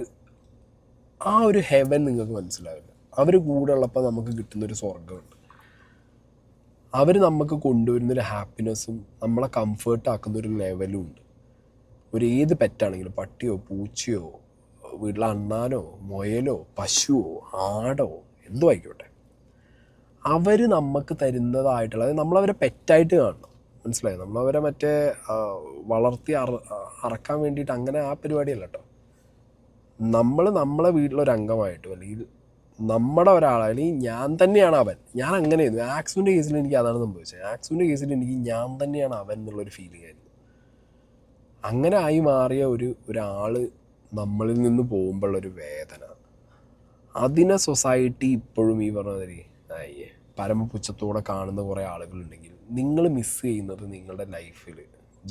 ആ ഒരു ഹെവൻ നിങ്ങൾക്ക് മനസ്സിലാവില്ല. അവർ കൂടെ ഉള്ളപ്പോൾ നമുക്ക് കിട്ടുന്നൊരു സ്വർഗമുണ്ട്. അവർ നമുക്ക് കൊണ്ടുവരുന്നൊരു ഹാപ്പിനെസ്സും നമ്മളെ കംഫേർട്ടാക്കുന്നൊരു ലെവലും ഉണ്ട്. ഏത് പെറ്റാണെങ്കിലും, പട്ടിയോ പൂച്ചയോ വീട്ടിലെ അണ്ണാനോ മുയലോ പശുവോ ആടോ എന്തോ ആയിക്കോട്ടെ, അവർ നമുക്ക് തരുന്നതായിട്ടുള്ള, അതായത് നമ്മളവരെ പെറ്റായിട്ട് കാണണം, മനസ്സിലായി? നമ്മളവരെ മറ്റേ വളർത്തി അറക്കാൻ വേണ്ടിയിട്ട് അങ്ങനെ ആ പരിപാടിയല്ല കേട്ടോ. നമ്മളെ വീട്ടിലൊരു അംഗമായിട്ടും അല്ലെങ്കിൽ നമ്മുടെ ഒരാളാണെങ്കിൽ ഞാൻ തന്നെയാണ് അവൻ. ഞാൻ അങ്ങനെയായിരുന്നു. ആക്സുവിൻ്റെ കേസിൽ എനിക്ക് അതാണ് സംഭവിച്ചത്. ആക്സുവിൻ്റെ കേസിൽ എനിക്ക് ഞാൻ തന്നെയാണ് അവൻ എന്നുള്ളൊരു ഫീലിംഗ് ആയിരുന്നു. അങ്ങനെ ആയി മാറിയ ഒരാൾ നമ്മളിൽ നിന്ന് പോകുമ്പോഴുള്ളൊരു വേദന, അതിനെ സൊസൈറ്റി ഇപ്പോഴും ഈ പറഞ്ഞ പരമപുച്ഛത്തോടെ കാണുന്ന കുറേ ആളുകളുണ്ടെങ്കിൽ, നിങ്ങൾ മിസ് ചെയ്യുന്നത് നിങ്ങളുടെ ലൈഫിൽ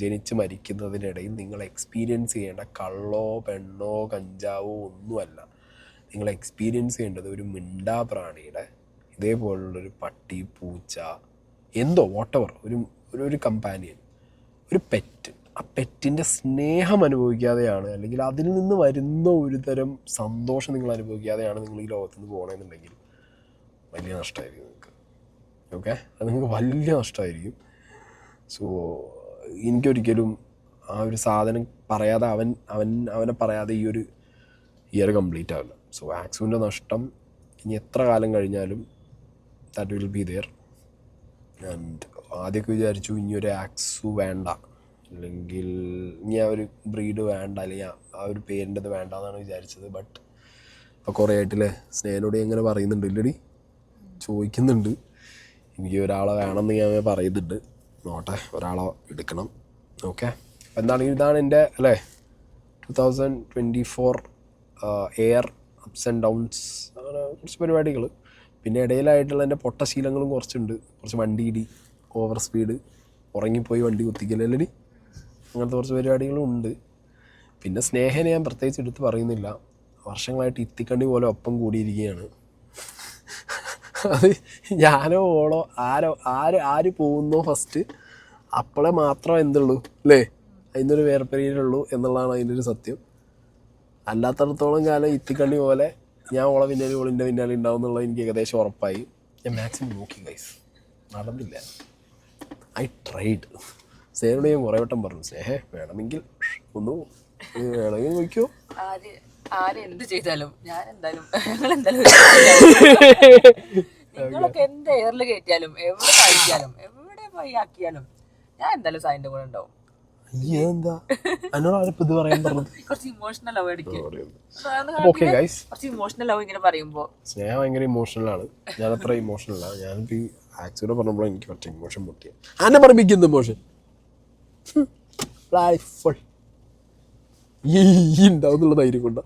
ജനിച്ച് മരിക്കുന്നതിനിടയിൽ നിങ്ങൾ എക്സ്പീരിയൻസ് ചെയ്യേണ്ട കള്ളോ പെണ്ണോ കഞ്ചാവോ ഒന്നുമല്ല. നിങ്ങൾ എക്സ്പീരിയൻസ് ചെയ്യേണ്ടത് ഒരു മിണ്ടാ പ്രാണിയുടെ, ഇതേപോലുള്ളൊരു പട്ടി പൂച്ച എന്തോ വാട്ടെവർ, ഒരു കമ്പാനിയൻ, ഒരു പെറ്റ്. ആ പെറ്റിൻ്റെ സ്നേഹം അനുഭവിക്കാതെയാണ്, അല്ലെങ്കിൽ അതിൽ നിന്ന് വരുന്ന ഒരു തരം സന്തോഷം നിങ്ങൾ അനുഭവിക്കാതെയാണ് നിങ്ങൾ ഈ ലോകത്തുനിന്ന് പോകണമെന്നുണ്ടെങ്കിൽ വലിയ നഷ്ടമായിരിക്കും നിങ്ങൾക്ക്. ഓക്കെ, അത് നിങ്ങൾക്ക് വലിയ നഷ്ടമായിരിക്കും. സോ എനിക്കൊരിക്കലും ആ ഒരു സാധനം പറയാതെ അവനെ പറയാതെ ഈ ഒരു ഇയർ കംപ്ലീറ്റ് ആവില്ല. സോ ആക്സുവിൻ്റെ നഷ്ടം ഇനി എത്ര കാലം കഴിഞ്ഞാലും that will be there. And ആദ്യമൊക്കെ വിചാരിച്ചു ഇനിയൊരു ആക്സു വേണ്ട, അല്ലെങ്കിൽ ഇനി ആ ഒരു ബ്രീഡ് വേണ്ട, അല്ലെങ്കിൽ ആ ഒരു പേരിൻ്റെത് വേണ്ട എന്നാണ് വിചാരിച്ചത്. ബട്ട് ഇപ്പോൾ കുറേ ആയിട്ടില്ലേ സ്നേഹനോട് എങ്ങനെ പറയുന്നുണ്ട്, ഇല്ലടി ചോദിക്കുന്നുണ്ട്, എനിക്ക് ഒരാളെ വേണമെന്ന് ഞാൻ പറയുന്നുണ്ട്. നോട്ടെ, ഒരാളെ എടുക്കണം. ഓക്കെ, എന്താണെങ്കിൽ ഇതാണ് എൻ്റെ 2024 എയർ അപ്സ് ആൻഡ് ഡൗൺസ്, അങ്ങനെ കുറച്ച് പരിപാടികൾ. പിന്നെ ഇടയിലായിട്ടുള്ള എൻ്റെ പൊട്ടശീലങ്ങളും കുറച്ചുണ്ട്. കുറച്ച് വണ്ടി ഇടി, ഓവർ സ്പീഡ്, ഉറങ്ങിപ്പോയി വണ്ടി കുത്തിക്കലല്ലടി, അങ്ങനത്തെ കുറച്ച് പരിപാടികളും ഉണ്ട്. പിന്നെ സ്നേഹനെ ഞാൻ പ്രത്യേകിച്ച് എടുത്ത് പറയുന്നില്ല, വർഷങ്ങളായിട്ട് ഇത്തിക്കണ്ടി പോലെ ഒപ്പം കൂടിയിരിക്കുകയാണ്. അത് ഞാനോ ഓളോ ആര് പോകുന്നോ ഫസ്റ്റ് അപ്പോളെ മാത്രമേ എന്തുള്ളൂ അല്ലേ, അതിനൊരു വേർപെരിയലുള്ളൂ എന്നുള്ളതാണ് അതിൻ്റെ ഒരു സത്യം. അല്ലാത്തടത്തോളം കാലം ഇത്തിക്കണ്ണി പോലെ ഞാൻ ഓളെ പിന്നാലെ ഓളിൻ്റെ പിന്നാലെ ഉണ്ടാവും എന്നുള്ളത് എനിക്ക് ഏകദേശം ഉറപ്പായി. ഞാൻ മാക്സിമം നോക്കി ഗൈസ്, നടന്നില്ല. I tried. സ്നേഹനോട് ഞാൻ കുറേ വട്ടം പറഞ്ഞു, സ്നേഹേ വേണമെങ്കിൽ വേണമെങ്കിൽ നോക്കിയോ, ആരെന്ത് ചെയ്താലും ഞാൻ എന്തായാലും നിങ്ങളൊക്കെ എന്ത് എയറിൽ കയറ്റിയാലും എവിടെ കഴിക്കാലും എവിടെ പോയി ആക്കിയാലും ഞാൻ എന്തായാലും സായിന്റെ കൂടെ ഉണ്ടാവും. കുറച്ച് ഇമോഷണൽ ആവും ഇടയ്ക്ക്. കുറച്ച് ഇമോഷണൽ ആവും ഇങ്ങനെ പറയുമ്പോ. സ്നേഹം ഭയങ്കര ഇമോഷണൽ ആണ്, ഞാൻ അത്ര ഇമോഷണൽ ആണ്. ഞാനിപ്പോ ഈ ആക്സിഡന്റ് പറഞ്ഞപ്പോൾ എനിക്ക് കുറച്ച് ഇമോഷൻ പൊട്ടിയ എന്നെ പറമ്പിക്കുന്ന ഇമോഷൻ ഈ ഉണ്ടാവുന്നുള്ള ധൈര്യം കൊണ്ടാ.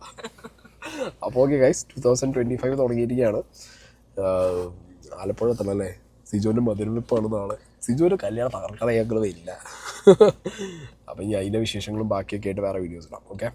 അപ്പോൾ ഓക്കെ ഗൈസ്, 2025 തുടങ്ങിയിരിക്കുകയാണ്. ആലപ്പുഴത്തല്ലേ സിജോൻ്റെ മധുരവിളിപ്പാണ് നാളെ. സിജോൻ്റെ കല്യാണം തകർക്കഥ ഞങ്ങൾ വരില്ല. അപ്പം ഇനി അതിൻ്റെ വിശേഷങ്ങളും ബാക്കിയൊക്കെ ആയിട്ട് വേറെ വീഡിയോസ് ഇടാം. ഓക്കെ.